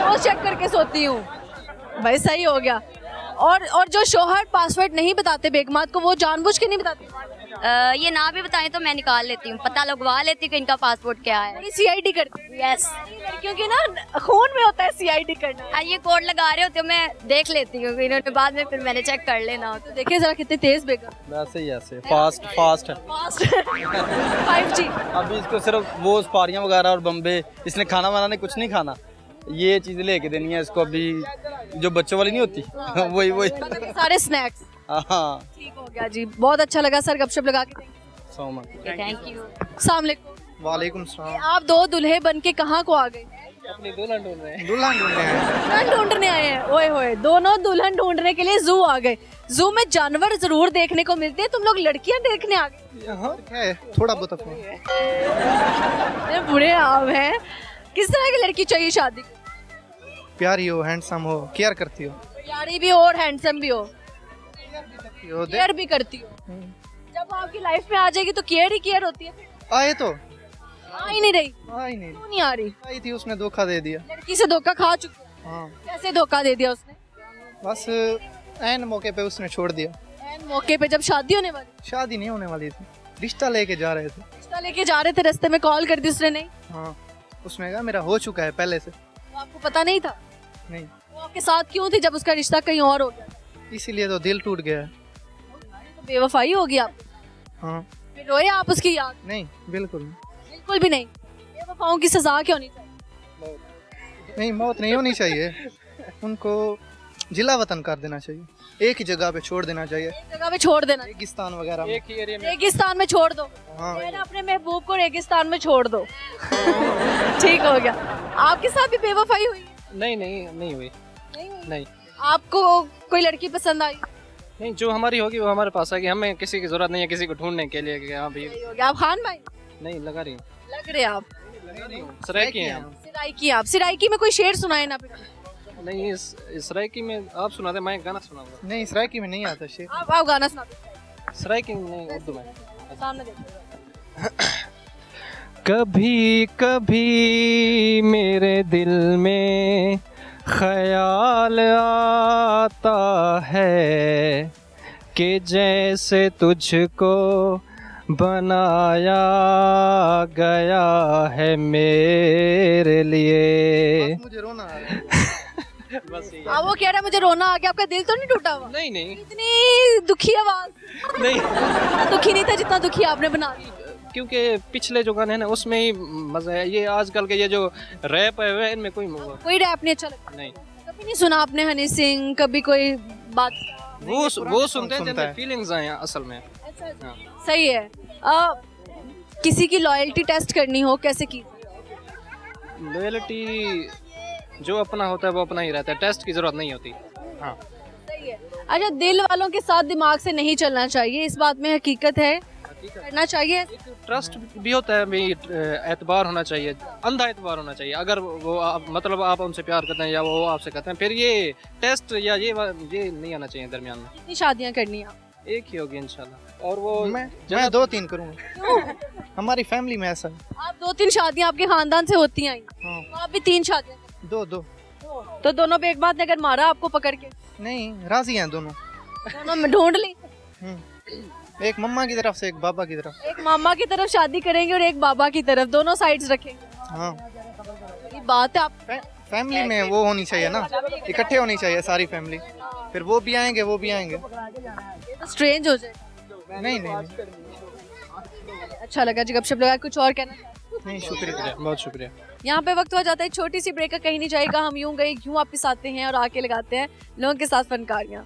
रोज चेक करके सोती हूँ। भाई सही हो गया। और जो शोहर पासवर्ड नहीं बताते बेगमात को, वो जानबूझ के नहीं बताते? ये ना भी बताएं तो मैं निकाल लेती हूँ, पता लगवा लेती हूँ कि इनका पासपोर्ट क्या है। सीआईडी करती? यस। क्योंकि ना खून में होता है सीआईडी करना। ये कोड लगा रहे होते हो, मैं देख लेती हूँ इन्होंने बाद में, फिर मैंने चेक कर लेना होता। तो देखिए जरा कितने तेज बेगम। वैसे ही ऐसे फास्ट है। 5G। अभी इसको सिर्फ वो स्पारियाँ वगैरह और बम्बे, इसने खाना वाना कुछ नहीं खाना, ये चीजें लेके देनी है इसको। अभी जो बच्चों वाली नहीं होती वही सारे स्नैक्स। हाँ ठीक हो गया जी, बहुत अच्छा लगा सर गपशप लगा के। So much. Thank you. अस्सलाम वालेकुम। वालेकुम सलाम। आप 2 दुल्हे बन के कहाँ को आ गए? अपनी दुल्हन ढूंढ रहे हैं। दुल्हन ढूंढने आए हैं? ओए होए, दोनों दुल्हन ढूंढने के लिए जू आ गए। जू में जानवर जरूर देखने को मिलते हैं, तुम लोग लड़कियां देखने आ गए? हाँ है थोड़ा बहुत ये बुरे आम हैं। किस तरह की लड़की चाहिए शादी को? प्यारी हो, हैंडसम हो, केयर करती हो। प्यारी भी हो और हैंडसम भी हो, केयर भी करती हो। जब आपकी लाइफ में आ जाएगी तो केयर ही केयर होती है। आए तो आ ही नहीं रही? आई नहीं, क्यों नहीं आ रही? आई थी, उसने धोखा दे दिया। लड़की से धोखा खा चुकी? हाँ कैसे धोखा दे दिया उसने? बस ऐन मौके पे उसने छोड़ दिया। ऐन मौके पे जब शादी होने वाली? शादी नहीं होने वाली थी, रिश्ता लेके जा रहे थे। रिश्ता लेके जा रहे थे, रास्ते में कॉल कर दी उसने? नहीं, हाँ, उसने कहा मेरा हो चुका है पहले से। तो आपको पता नहीं था? नहीं, वो आपके साथ क्यों थी जब उसका रिश्ता कहीं और हो गया? इसीलिए तो दिल टूट गया है। तो बेवफाई होगी आप? हाँ, फिर रोए आप उसकी याद? नहीं बिल्कुल नहीं। बिल्कुल भी नहीं। बेवफाओं की सजा क्यों नहीं चाहिए? नहीं, मौत नहीं होनी चाहिए, उनको जिला वतन कर देना चाहिए, एक ही जगह पे छोड़ देना चाहिए, एक जगह पे छोड़ देना, रेगिस्तान वगैरह में। रेगिस्तान में छोड़ दो। हाँ। मैंने अपने महबूब को रेगिस्तान में छोड़ दो। ठीक हो गया। आपके साथ भी बेवफाई हुई? नहीं नहीं नहीं हुई। नहीं हुई? नहीं आपको कोई लड़की पसंद आई? नहीं, जो हमारी होगी वो हमारे पास आएगी, हमें किसी की जरूरत नहीं है किसी को ढूंढने के लिए कि हाँ भाई। सही हो गया। आप खान भाई? नहीं लगा रही लग रहे आप सरायकी हैं हम। सिराइकी। आप सिराइकी में कोई शेर सुनाए ना फिर। नहीं, इस सरायकी में आप सुनाते, मैं गाना सुनाऊंगा। नहीं, सरायकी में नहीं आता शेर। आप गाना सुना दो। सरायकी में नहीं, उर्दू में। सामने देखो। कभी कभी मेरे दिल में ख्याल आता है कि जैसे तुझको बनाया गया है मेरे लिए। मुझे रोना आ रहा है। बस यही। वो कह रहा है मुझे रोना आ गया। आपका दिल तो नहीं टूटा हुआ? नहीं नहीं इतनी दुखी आवाज। नहीं, दुखी नहीं था जितना दुखी आपने बना दिया। क्योंकि पिछले जो गाने हैं ना उसमें ही मजा है। ये आजकल के ये जो रैप है इनमें कोई कोई रैप नहीं अच्छा लगता? नहीं। कभी नहीं सुना आपने हनी सिंह? कभी कोई बात? वो सुनते हैं सुनता जिनमें है। फीलिंग्स आए हैं असल में। अच्छा, हाँ। सही है। किसी की लॉयल्टी टेस्ट करनी हो कैसे की? लॉयल्टी जो अपना होता है वो अपना ही रहता है, टेस्ट की जरूरत नहीं होती। हाँ, सही है। अच्छा, दिल वालों के साथ दिमाग से नहीं चलना चाहिए, इस बात में हकीकत है? करना चाहिए। ट्रस्ट भी होता है भाई, एतबार होना चाहिए, अंधा एतबार होना चाहिए। अगर वो मतलब आप उनसे प्यार करते हैं या वो आपसे करते हैं, फिर ये टेस्ट या ये नहीं आना चाहिए दरमियान में। कितनी शादियां करनी है? एक ही होगी इंशाल्लाह। और वो मैं 2-3 करूँगा। हमारी फैमिली में ऐसा है। आप 2-3 शादियां आपके खानदान से होती आई, हाँ, तो आप भी 3 शादियां? 2-2 तो दोनों बेगमात ने अगर मारा आपको पकड़ के? नहीं, राजी हैं दोनों। दोनों में ढूंढ ली? एक मम्मा की तरफ से एक बाबा की तरफ। एक मामा की तरफ शादी करेंगे और एक बाबा की तरफ, दोनों साइड्स रखेंगे। हाँ, ये बात है। आप फैमिली में वो होनी चाहिए ना, इकट्ठे होनी चाहिए सारी फैमिली, फिर वो भी आएंगे वो भी आएंगे। ये तो स्ट्रेंज हो जाएगा। नहीं नहीं नहीं, अच्छा लगा जी, गपशप लगा। कुछ और कहना? नहीं, शुक्रिया। बहुत शुक्रिया। यहाँ पे वक्त हो जाता है छोटी सी ब्रेक का, कहीं नहीं जाएगा। हम यूं गए यूं वापस आते हैं और आके लगाते हैं लोगों के साथ फनकारियाँ।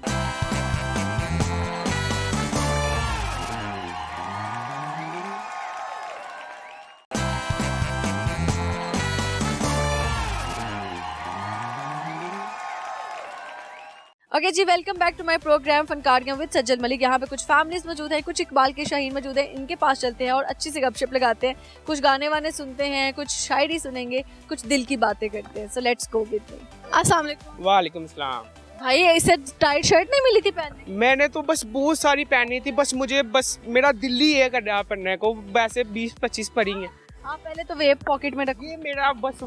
ओके जी, welcome back to my program फनकारियाँ विद सज्जल मलिक। यहाँ पे कुछ फैमिलीज मौजूद हैं, कुछ इकबाल के शाहीन मौजूद हैं। इनके पास चलते हैं और अच्छी सी गपशप लगाते हैं, कुछ गाने वाने सुनते हैं, कुछ शायरी सुनेंगे, कुछ दिल की बातें करते हैं। So let's go with me. अस्सलाम वालेकुम। वालेकुम सलाम। भाई ऐसे टाइट शर्ट नहीं मिली थी पहनने? मैंने तो बस बहुत सारी पहनी थी, बस मुझे बस मेरा दिल ही है करना पहनने को। वैसे 20-25 पड़ी हैं। हाँ, पहले तो वेब पॉकेट में रख। ये मेरा बस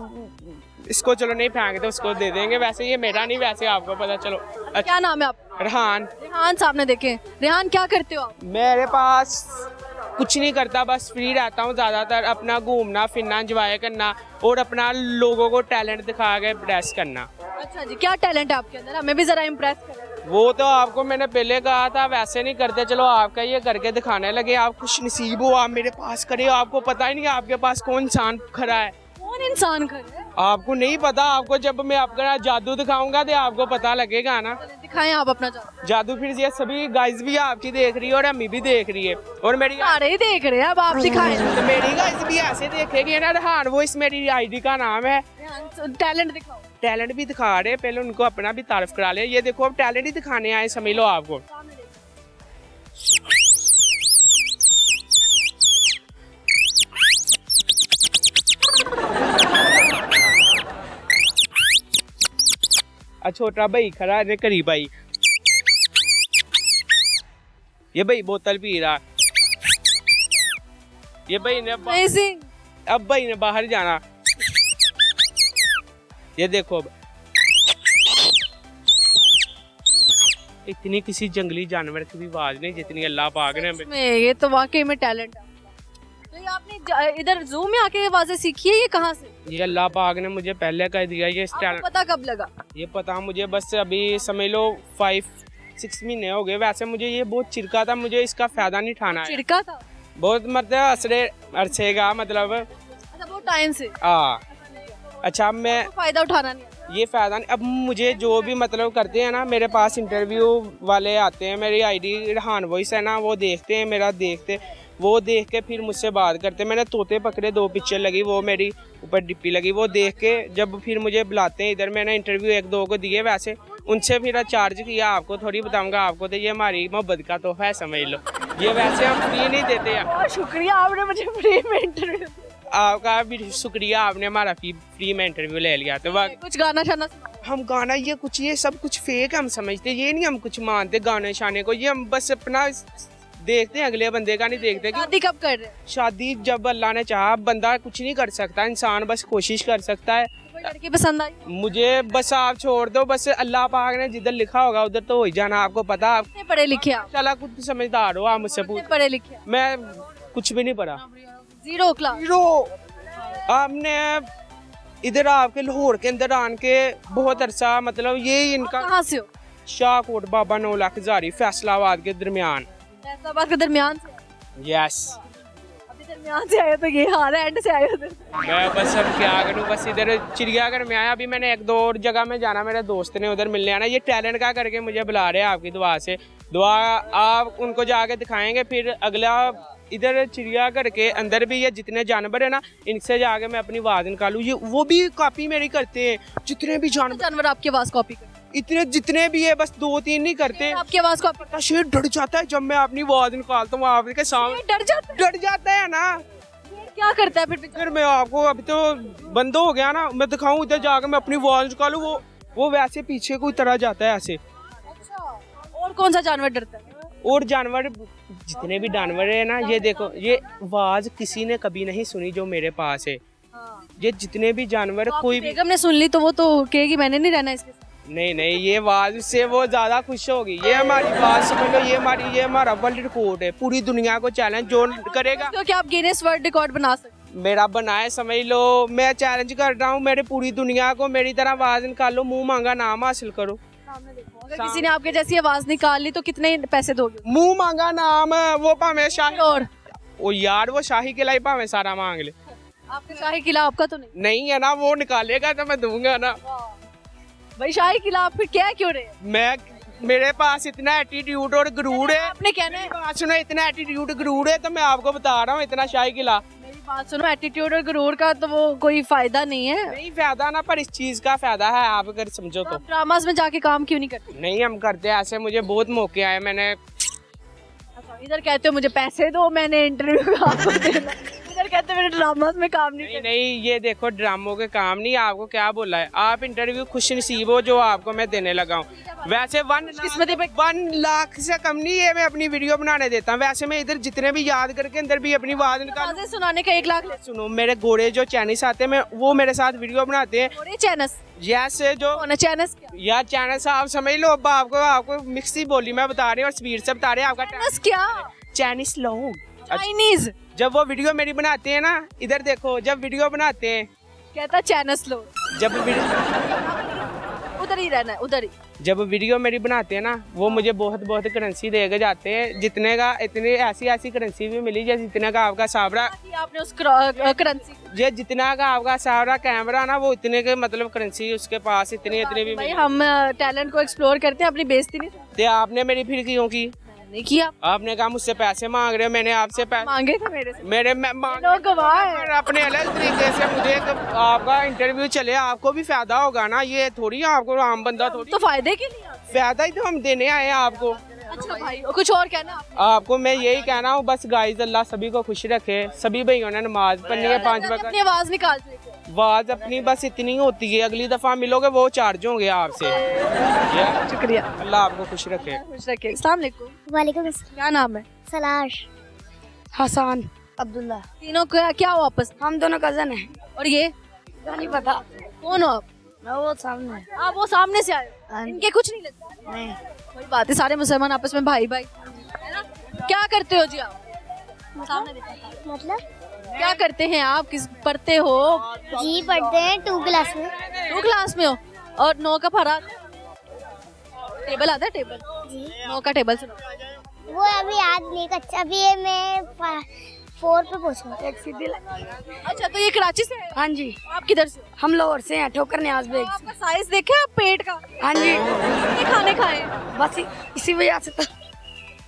इसको चलो नहीं फेंक दो, उसको दे देंगे। वैसे ये मेरा नहीं, वैसे आपको पता। चलो क्या नाम है आपका? रेहान। रेहान साहब ने देखे। रेहान क्या करते हो आप? मेरे पास कुछ नहीं करता, बस फ्री रहता हूँ ज़्यादातर। अपना घूमना फिरना एंजॉय करना और अपना लोगों को टैलेंट दिखा के इम्प्रेस करना। अच्छा जी, क्या टैलेंट है आपके अंदर? हमें भी जरा इम्प्रेस करें। वो तो आपको मैंने पहले कहा था, वैसे नहीं करते। चलो आपका ये करके दिखाने लगे। आप खुश नसीब हो, आप मेरे पास खड़े हो। आपको पता ही नहीं आपके पास कौन इंसान खड़ा है। कौन इंसान खड़ा है? आपको नहीं पता। आपको जब मैं आपका जादू दिखाऊंगा तो आपको पता लगेगा ना। दिखाएं आप अपना जादू। जादू फिर ये सभी गाइस भी आपकी देख रही है और अम्मी भी देख रही है और मेरी सारे ही देख रहे हैं। अब आप दिखाएं। तो मेरी गाइस भी ऐसे देखेगी ना। रेहान वो इस मेरी आईडी का नाम है। टैलेंट दिखाओ। टैलेंट भी दिखा रहे, पहले उनको अपना भी तारीफ करा ले। ये देखो अब टैलेंट ही दिखाने आए, समझ लो आपको। छोटा भाई खड़ा है करीब भाई। ये भाई बोतल पी रहा। ये भाई ने अब भाई ने बाहर जाना। ये देखो अब इतनी किसी जंगली जानवर की भी आवाज नहीं जितनी अल्लाह पाक ने हमें। में ये तो वाकई में टैलेंट है। तो ये आपने इधर जू में आके आवाजें सीखी है, ये कहाँ से? ये अल्लाह पाक ने मुझे पहले कर दिया ये आपको पता कब लगा? ये पता मुझे बस अभी समझ लो 5-6 महीने हो गए। वैसे मुझे ये बहुत चिरका था, मुझे इसका फायदा नहीं उठाना है। चिड़का था बहुत मतलब अरसे का मतलब अच्छा, वो टाइम से अच्छा मैं फायदा उठाना नहीं आता। ये फायदा नहीं। अब मुझे जो भी मतलब करते हैं ना, मेरे पास इंटरव्यू वाले आते हैं, मेरी आईडी रहान वॉइस है ना, वो देखते हैं मेरा, वो देख के फिर मुझसे बात करते हैं। मैंने तोते पकड़े 2 पिक्चर लगी, वो मेरी ऊपर डिप्पी लगी, वो देख के जब फिर मुझे बुलाते हैं इधर, मैंने इंटरव्यू 1-2 को दिए। वैसे उनसे फिर चार्ज किया, आपको थोड़ी बताऊंगा, आपको तो ये हमारी मोहब्बत का तोहफा है समझ लो। ये वैसे हम फ्री नहीं देते हैं। बहुत शुक्रिया, आपने मुझे फ्री में इंटरव्यू, आपका भी शुक्रिया, आपने हमारा फ्री में इंटरव्यू ले लिया। तो कुछ गाना शाना हम गाना ये सब कुछ फेक हम समझते, ये नहीं हम कुछ मानते गाने शाने को, ये हम बस अपना देखते हैं, अगले बंदे का नहीं देखते। शादी कब कर रहे हैं? शादी जब अल्लाह ने चाहा। बंदा कुछ नहीं कर सकता, इंसान बस कोशिश कर सकता है। कोई लड़की पसंद आई? मुझे बस आप छोड़ दो, बस अल्लाह पाक ने जिधर लिखा होगा उधर तो हो ही जाना। आपको पता, आप कितने पढ़े लिखे आप? चला कुछ समझदार हो, आप मुझसे पूछ। पढ़े लिखे? मैं कुछ भी नहीं पढ़ा, 0 क्लास। 0। आपने इधर आपके लाहौर के अंदर आन के बहुत अरसा, मतलब ये इनका कहाँ से हो? शाहकोट बाबा 9 लाख हजारी फैसलाबाद के दरमियान। फैसलाबाद के दरमियान से? यस। अभी दरमियान से आए हो तो ये हाल है, एंड से आए हो तो। मैं बस अब क्या करूँ, बस इधर चिड़ियाघर में आया। अभी मैंने 1-2 और जगह में जाना, मेरे दोस्त ने उधर मिलने आना। ये टैलेंट का करके मुझे बुला रहे हैं, आपकी दुआ से। दुआ आप उनको जाके दिखाएंगे, फिर अगला इधर चिड़ियाघर के अंदर भी ये जितने जानवर है ना, इनसे जाके मैं अपनी आवाज निकालूं। ये वो भी कॉपी मेरी करते हैं, जितने भी जानवर आपकी आवाज कॉपी करते? इतने जितने भी है, बस 2-3 नहीं करते। आपकी आवाज कॉपी? शेर डर जाता है जब मैं अपनी आवाज निकालता हूँ आपके सामने। डर जाता है ना। क्या करता है फिर मैं आपको, अभी तो बंद हो गया ना, मैं दिखाऊं इधर जाकर मैं अपनी आवाज निकालूं, वो वैसे पीछे कोई तरह जाता है ऐसे। अच्छा, और कौन सा जानवर डरता है? और जानवर जितने भी जानवर है ना, ये देखो, ये आवाज किसी ने कभी नहीं सुनी जो मेरे पास है। ये जितने भी जानवर तो कोई भी बेगम ने सुन ली तो वो तो कहेगी मैंने नहीं रहना इसके साथ। नहीं, ये आवाज से वो ज्यादा खुश होगी। ये हमारी आवाज समझ लो, ये हमारा वर्ल्ड रिकॉर्ड है। पूरी दुनिया को चैलेंज जो करेगा, क्योंकि आप गिनेस वर्ल्ड रिकॉर्ड बना सकते। मेरा बनाए समझ लो, मैं चैलेंज कर रहा हूँ मेरे पूरी दुनिया को, मेरी तरह आवाज निकालो, मुंह मांगा नाम हासिल करो। अगर किसी ने आपके जैसी आवाज निकाल ली तो कितने पैसे दोगे? मुंह मांगा नाम, वो भावे शाही, और वो यार वो शाही किला ही भावे सारा मांग ले। आपका शाही किला आपका तो नहीं है ना, वो निकालेगा तो मैं दूंगा ना भाई। शाही किला आप फिर क्या क्यों रहे? मेरे पास इतना एटीट्यूड और गुरूर है। आपने कहना है, बात सुनो, इतना एटीट्यूड गुरूर है तो मैं आपको बता रहा हूँ, इतना शाही किला। मेरी बात सुनो, एटीट्यूड और गुरूर का तो वो कोई फायदा नहीं है। नहीं फायदा ना, पर इस चीज का फायदा है, आप अगर समझो तो। ड्रामास में जाके काम क्यों नहीं करते? नहीं हम करते ऐसे, मुझे बहुत मौके आए। मैंने इधर कहते हो मुझे पैसे दो, मैंने इंटरव्यू आपको देना, इधर कहते हो मेरे ड्रामास में काम नहीं, ये देखो ड्रामों के काम नहीं, आपको क्या बोला है, आप इंटरव्यू खुश नसीब हो जो आपको मैं देने लगा हूँ। वैसे 1 लाख से कम नहीं है, मैं अपनी वीडियो बनाने देता हूँ। वैसे मैं इधर जितने भी याद करके अंदर भी अपनी आवाज निकाल सुनाने का 1 लाख। सुनो, मेरे गोरे जो चाइनीस आते हैं, वो मेरे साथ वीडियो बनाते हैं। चाइनीस? यस, जो चाइनीस यार चाइनीस आप समझ लो। अब आपको मिक्स ही बोली मैं बता रही हूँ और स्पीड से बता रहे हैं। आपका क्या चाइनीस लोग, चाइनीज, जब वो वीडियो मेरी बनाते हैं ना, इधर देखो, जब वीडियो बनाते हैं कहता चाइनीस लोग, जब उधर ही रहना है, उधर ही। जब वीडियो मेरी बनाते हैं ना, वो मुझे बहुत करेंसी देके जाते हैं। जितने का इतनी ऐसी करेंसी भी मिली, जैसे जितने का आपका सावरा, आपने उस करेंसी, ये जितना का आपका सावरा कैमरा ना, वो इतने के मतलब करेंसी उसके पास इतनी भी भाई हम टैलेंट को एक्सप्लोर करते हैं, अपनी बेइज्जती नहीं करते। आपने मेरी फिर क्यों की? नहीं किया। आपने कहा मुझसे पैसे मांग रहे हो, मैंने आपसे पैसे मांगे थे मेरे से। मेरे लोग गवाह हैं। अपने अलग तरीके से मुझे आपका इंटरव्यू चले, आपको भी फायदा होगा ना। ये थोड़ी आपको आम बंदा थोड़ी, तो फायदे के लिए फायदा ही तो हम देने आए हैं आपको। अच्छा भाई, कुछ और कहना आपको? मैं यही कहना हूँ बस गाइस, अल्लाह सभी को खुश रखे। सभी भाइयों ने नमाज पढ़नी है 5 वक्त। अपनी आवाज निकाल, आवाज अपनी बस इतनी होती है, अगली दफा मिलोगे वो चार्ज होंगे आपसे। शुक्रिया, अल्लाह आपको खुश रखे। खुश रखे। अस्सलाम वालेकुम। वालेकुम अस्सलाम। क्या नाम है? सलाश, हसन, अब्दुल्ला। तीनों क्या हो आपस? हम दोनों कजन हैं। और ये नहीं पता कौन हो आप? वो सामने। आप वो सामने से आए हो। इनके कुछ नहीं लगता? नहीं। कोई बात है, सारे मुसलमान आपस में भाई भाई है ना। क्या करते हो जी आप? सामने देखो। मतलब क्या करते हैं आप? किस पढ़ते हो? जी पढ़ते हैं 2 क्लास में। 2 क्लास में हो और 9 का फराक टेबल आता है? टेबल 9 का टेबल सुनो। वो अभी याद नहीं कच्चा भी है, मैं 4 पे पहुंचा। एक सीधी अच्छा, तो ये कराची से है? हाँ जी, आप किधर से? हम लोअर से हैं, ठोकर न्याज बेग से। आपका साइज देखे आप पेट का? हाँ जी, कितने खाने खाए? बस इसी वजह से तो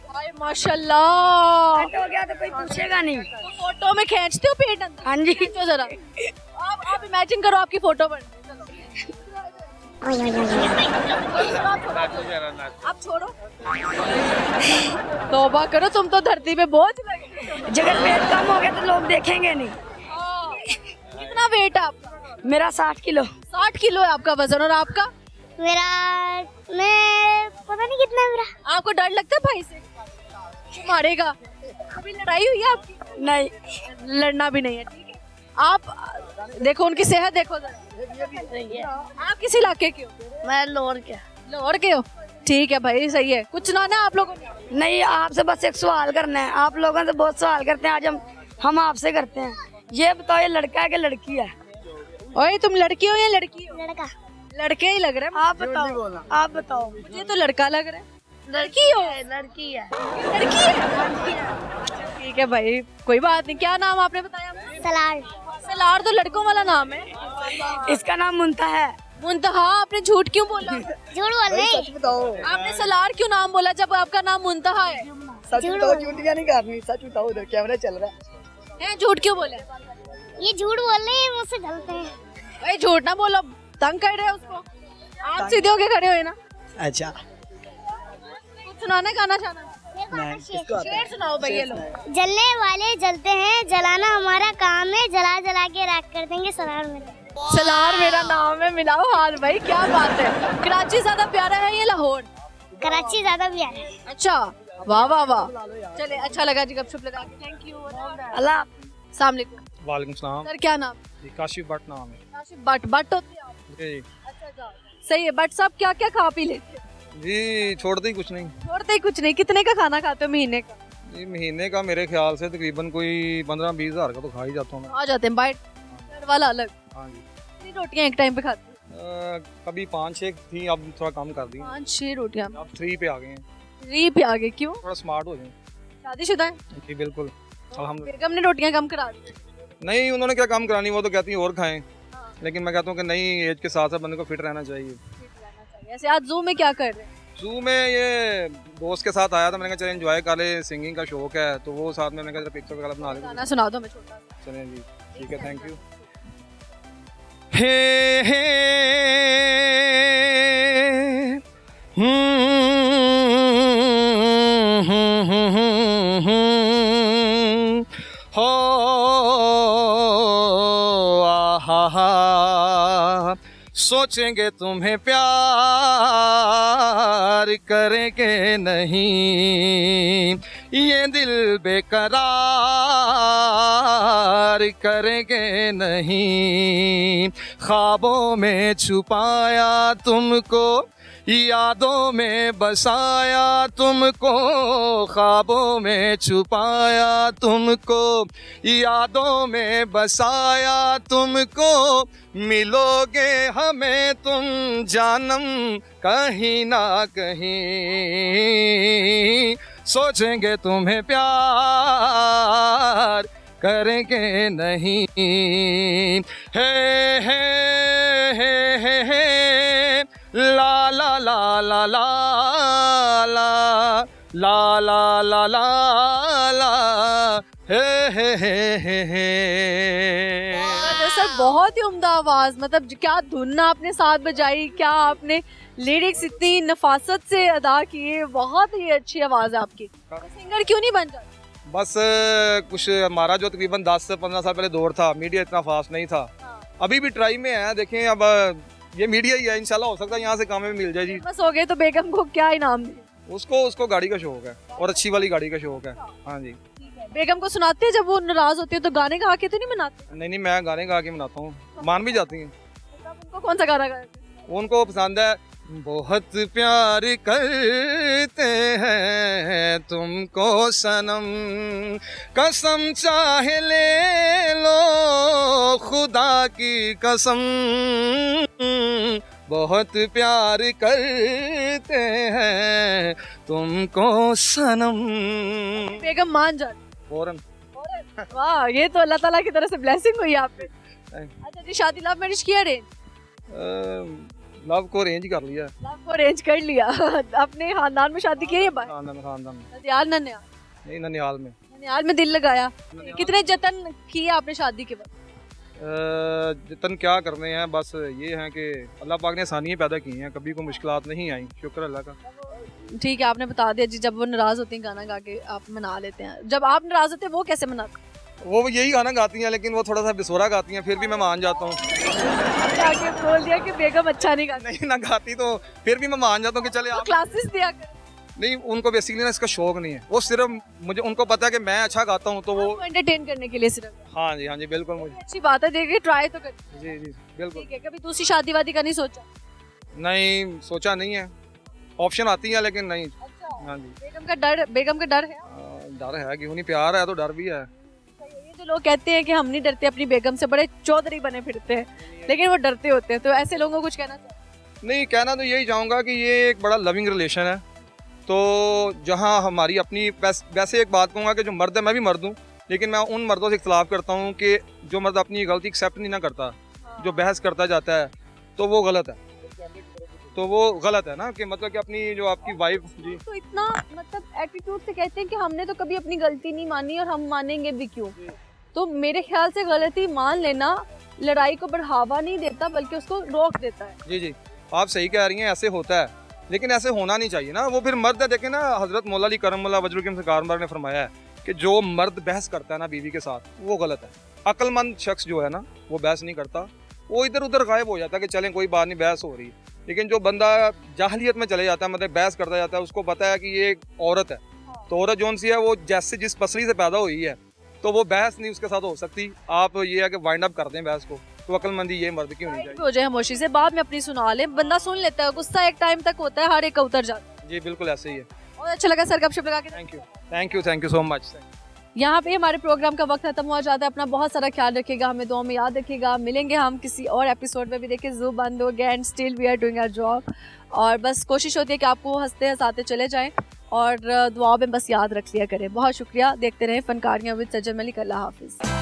हाय माशाल्लाह। हो गया तो कोई पूछेगा नहीं। तो फोटो में खींचते हो पेट अंदर? हाँ जी। खींचो जरा। आप इमेजिन करो आपकी फोटो बन। आप छोड़ो। तौबा करो, तुम तो धरती पे बोझ लगे। जगह पेट कम हो गया तो लोग देखेंगे नहीं। कितना वेट है आपका? मेरा 60 किलो। 60 किलो है आपका वजन। और आपका? मेरा मैं पता नहीं कितना है मेरा। आपको डर लगता है भाई से? वो मारेगा? अभी लड़ाई हुई है आपकी? नहीं, लड़ना भी नहीं है, ठीक है। आप देखो उनकी सेहत देखो जरा। आप किस इलाके के हो? मैं लोअर के। लाहौर के हो? ठीक है भाई, सही है। कुछ सुनाना है आप लोगों ने? नहीं, आपसे बस एक सवाल करना है। आप लोगों से बहुत सवाल करते हैं, आज हम आपसे करते हैं। ये बताओ, ये लड़का है कि लड़की है? ओए, तुम लड़की हो या लड़की हो? लड़का। लड़के ही लग रहे हैं। आप बताओ, आप बताओ। मुझे तो लड़का लग रहा है। लड़की हो? लड़की है। लड़की है? ठीक है भाई, कोई बात नहीं। क्या नाम आपने बताया? सलार। सलार तो लड़कों वाला नाम है। इसका नाम मुंता है। मुंतहा? आपने झूठ क्यों बोला? झूठ बोल रही। आपने सलार क्यों नाम बोला जब आपका नाम मुंतहा है? सच बताओ, झूठियां नहीं करनी। सच बताओ, उधर कैमरा चल रहा हैं? झूठ क्यों बोले? ये झूठ बोल रहे हैं, मुझसे जलते हैं। भाई झूठ ना बोलो, तंग कर रहे हो उसको। आप सीधे होके खड़े हो ना। अच्छा, कुछ सुनाना, गाना चाहना? शेर सुनाओ भाई। ये लो। जलने वाले जलते हैं, जलाना हमारा काम है, जला जला के राख कर देंगे। सलार मेरा। सलार मेरा नाम है। मिलाओ हाथ भाई, क्या बात है। कराची ज्यादा प्यारा है या लाहौर? कराची ज्यादा प्यारा है। अच्छा, वाह वाह वाह। चले, अच्छा लगा जी गपशप लगा के। Thank you. अल्लाह। अस्सलाम वालेकुम। वालेकुम सलाम। सर क्या नाम? काशिफ भट्ट नाम है काशिफ भट्ट। भट्ट होते हैं आप? जी। अच्छा, सही है। भट्ट साहब क्या क्या खा पी लेते हैं? जी, छोड़ते ही कुछ नहीं। छोड़ते ही कुछ नहीं। कितने का खाना खाते हो महीने का? ये महीने का मेरे ख्याल से तकरीबन कोई 15-20 हज़ार का तो खा ही जाता हूँ मैं। आ जाते हैं। बाइट घर वाला अलग। हाँ जी। कितनी रोटियां एक टाइम पे खाते हैं? कभी 5-6 थी, अब थोड़ा कम कर दी। 5-6 रोटियां। अब 3 पे आ गए हैं। 3 पे आगे? क्यों? थोड़ा स्मार्ट हो जाए। शादीशुदा है? जी बिल्कुल, अल्हम्दुलिल्लाह। बेगम ने रोटियां कम करा दी? नहीं, उन्होंने क्या काम करानी, वो तो कहती है और खाएं। लेकिन मैं कहता हूँ कि नहीं, एज के साथ साथ बंदे को फिट रहना चाहिए। ऐसे आज जू में क्या कर रहे हैं? जू में ये दोस्त के साथ आया था, मैंने कहा चले एंजॉय कर ले, सिंगिंग का शौक है तो वो साथ में, मैंने कहा पिक्चर वगैरह बना ले। गाना सुना दो हमें छोटा सा। चलें जी, ठीक है, थैंक यू। हे हो आहा, सोचेंगे तुम्हें प्यार करेंगे नहीं, ये दिल बेकरार करेंगे नहीं, ख्वाबों में छुपाया तुमको, यादों में बसाया तुमको, ख्वाबों में छुपाया तुमको, यादों में बसाया तुमको, मिलोगे हमें तुम जानम कहीं ना कहीं, सोचेंगे तुम्हें प्यार करेंगे नहीं। हे हे हे हे हे ला ला ला ला ला ला ला ला ला ला ला हे हे। सर बहुत ही उम्दा आवाज, मतलब क्या धुन आपने साथ बजाई, क्या आपने लिरिक्स इतनी नफासत से अदा किए, बहुत ही अच्छी आवाज है आपकी। सिंगर क्यों नहीं बन जाते? बस कुछ हमारा जो तकरीबन 10 से 15 साल पहले दौर था, मीडिया इतना फास्ट नहीं था। अभी भी ट्राई में है, देखें अब ये मीडिया ही है, इंशाल्लाह हो सकता है यहाँ से काम में मिल जाए जी। बस हो गए तो बेगम को क्या इनाम दिए? उसको गाड़ी का शौक है और अच्छी वाली गाड़ी का शौक है। हाँ जी। बेगम को सुनाते हैं जब वो नाराज होती है तो गाने गा के तो नहीं मनाते? नहीं, मैं गाने गा के मनाता हूँ, मान भी जाती हैं। आपको कौन सा गाना गाया? उनको पसंद है बहुत प्यार करते हैं तुमको सनम, कसम चाहे ले लो खुदा की कसम, बहुत प्यार करते हैं तुमको सनम। बेगम मान जाती। फौरन। वाह, ये तो अल्लाह ताला की तरफ से ब्लेसिंग हुई आप पे। अच्छा जी, शादी लव मैरिज किया अरेंज? लव को अरेंज कर लिया। लव को अरेंज कर लिया। अपने खानदान में शादी की है या बाहर? खानदान में। ननिहाल ननिहाल? नहीं, ननिहाल में। ननिहाल में दिल लगाया। कितने जतन किए आपने शादी के वक्त? जतन क्या करने हैं, बस ये हैं कि अल्लाह पाक ने आसानियाँ पैदा की हैं, कभी कोई मुश्किलात नहीं आई, शुक्र अल्लाह का। ठीक है, आपने बता दिया जी। जब वो नाराज होती हैं गाना गा के आप मना लेते हैं, जब आप नाराज होते हैं वो कैसे मनाते हैं? वो यही गाना गाती हैं, लेकिन वो थोड़ा सा बेसुरा गाती हैं, फिर भी मैं मान जाता हूँ। आगे बोल दिया कि बेगम अच्छा नहीं गाती। नहीं ना गाती तो फिर भी मैं मान जाता हूँ कि चले आप। क्लासेस दिया कर। नहीं, उनको बेसिकली ना इसका शौक नहीं है, वो सिर्फ मुझे उनको पता है कि मैं अच्छा गाता हूँ तो वो एंटरटेन करने के लिए सिर्फ। हाँ जी बिल्कुल। मुझे अच्छी बात है, देखिए ट्राई तो कर। जी बिल्कुल। ठीक है, कभी दूसरी शादी वादी का नहीं सोचा? नहीं सोचा नहीं है, ऑप्शन आती है लेकिन नहीं। अच्छा, हाँ जी। बेगम का डर है? डर है, क्यों नहीं, प्यार है तो डर भी है। ये जो लोग कहते हैं कि हम नहीं डरते अपनी बेगम से, बड़े चौधरी बने फिरते हैं, लेकिन वो डरते होते हैं, तो ऐसे लोगों को कुछ कहना चाहिए? नहीं, कहना तो यही चाहूँगा कि ये एक बड़ा लविंग रिलेशन है, तो जहाँ हमारी अपनी वैसे एक बात कहूँगा कि जो मर्द है, मैं भी मर्द हूँ, लेकिन मैं उन मर्दों से इख्तलाफ करता हूँ कि जो मर्द अपनी गलती एक्सेप्ट नहीं ना करता, जो बहस करता जाता है, तो वो गलत है। तो वो गलत है ना, कि मतलब कि अपनी जो आपकी वाइफ जी तो इतना मतलब एटीट्यूड से कहते हैं कि हमने तो कभी अपनी गलती नहीं मानी और हम मानेंगे भी क्यों। तो मेरे ख्याल से गलती मान लेना लड़ाई को बढ़ावा नहीं देता, बल्कि उसको रोक देता है। जी आप सही कह रही हैं, ऐसे होता है, लेकिन ऐसे होना नहीं चाहिए ना। वो फिर मर्द है, देखें ना, हजरत मौला अली करम वजह सरकार ने फरमाया है कि जो मर्द बहस करता है ना बीवी के साथ, वो गलत है। अक्लमंद शख्स जो है ना, वो बहस नहीं करता, वो इधर उधर गायब हो जाता है कि चलें कोई बात नहीं, बहस हो रही है। लेकिन जो बंदा जाहलियत में चले जाता है, मतलब बहस करता जाता है, उसको पता है कि ये एक औरत है, तो औरत जौन सी है वो जैसे जिस पसली से पैदा हुई है, तो वो बहस नहीं उसके साथ हो सकती। आप ये है कि वाइंड अप कर दें बहस को, तो अक्लमंदी ये मर्द की होनी चाहिए। हो जाए खामोशी से, बाद में अपनी सुना ले, बंदा सुन लेता है, गुस्सा एक टाइम तक होता है, हर एक का उतर जाता है। जी बिल्कुल ऐसे ही है। बहुत अच्छा लगा सर गपशप लगा के। Thank you so much. यहाँ पे हमारे प्रोग्राम का वक्त खत्म हुआ जाता है। अपना बहुत सारा ख्याल रखिएगा, हमें दुआ में याद रखिएगा। मिलेंगे हम किसी और एपिसोड में भी। देखिए ज़ू बंद हो गया and still we are doing our job, और बस कोशिश होती है कि आपको हंसते हंसाते चले जाएं, और दुआ में बस याद रख लिया करें। बहुत शुक्रिया, देखते रहें फनकारियाँ विद सजन मलिक। अल्लाह हाफिज़।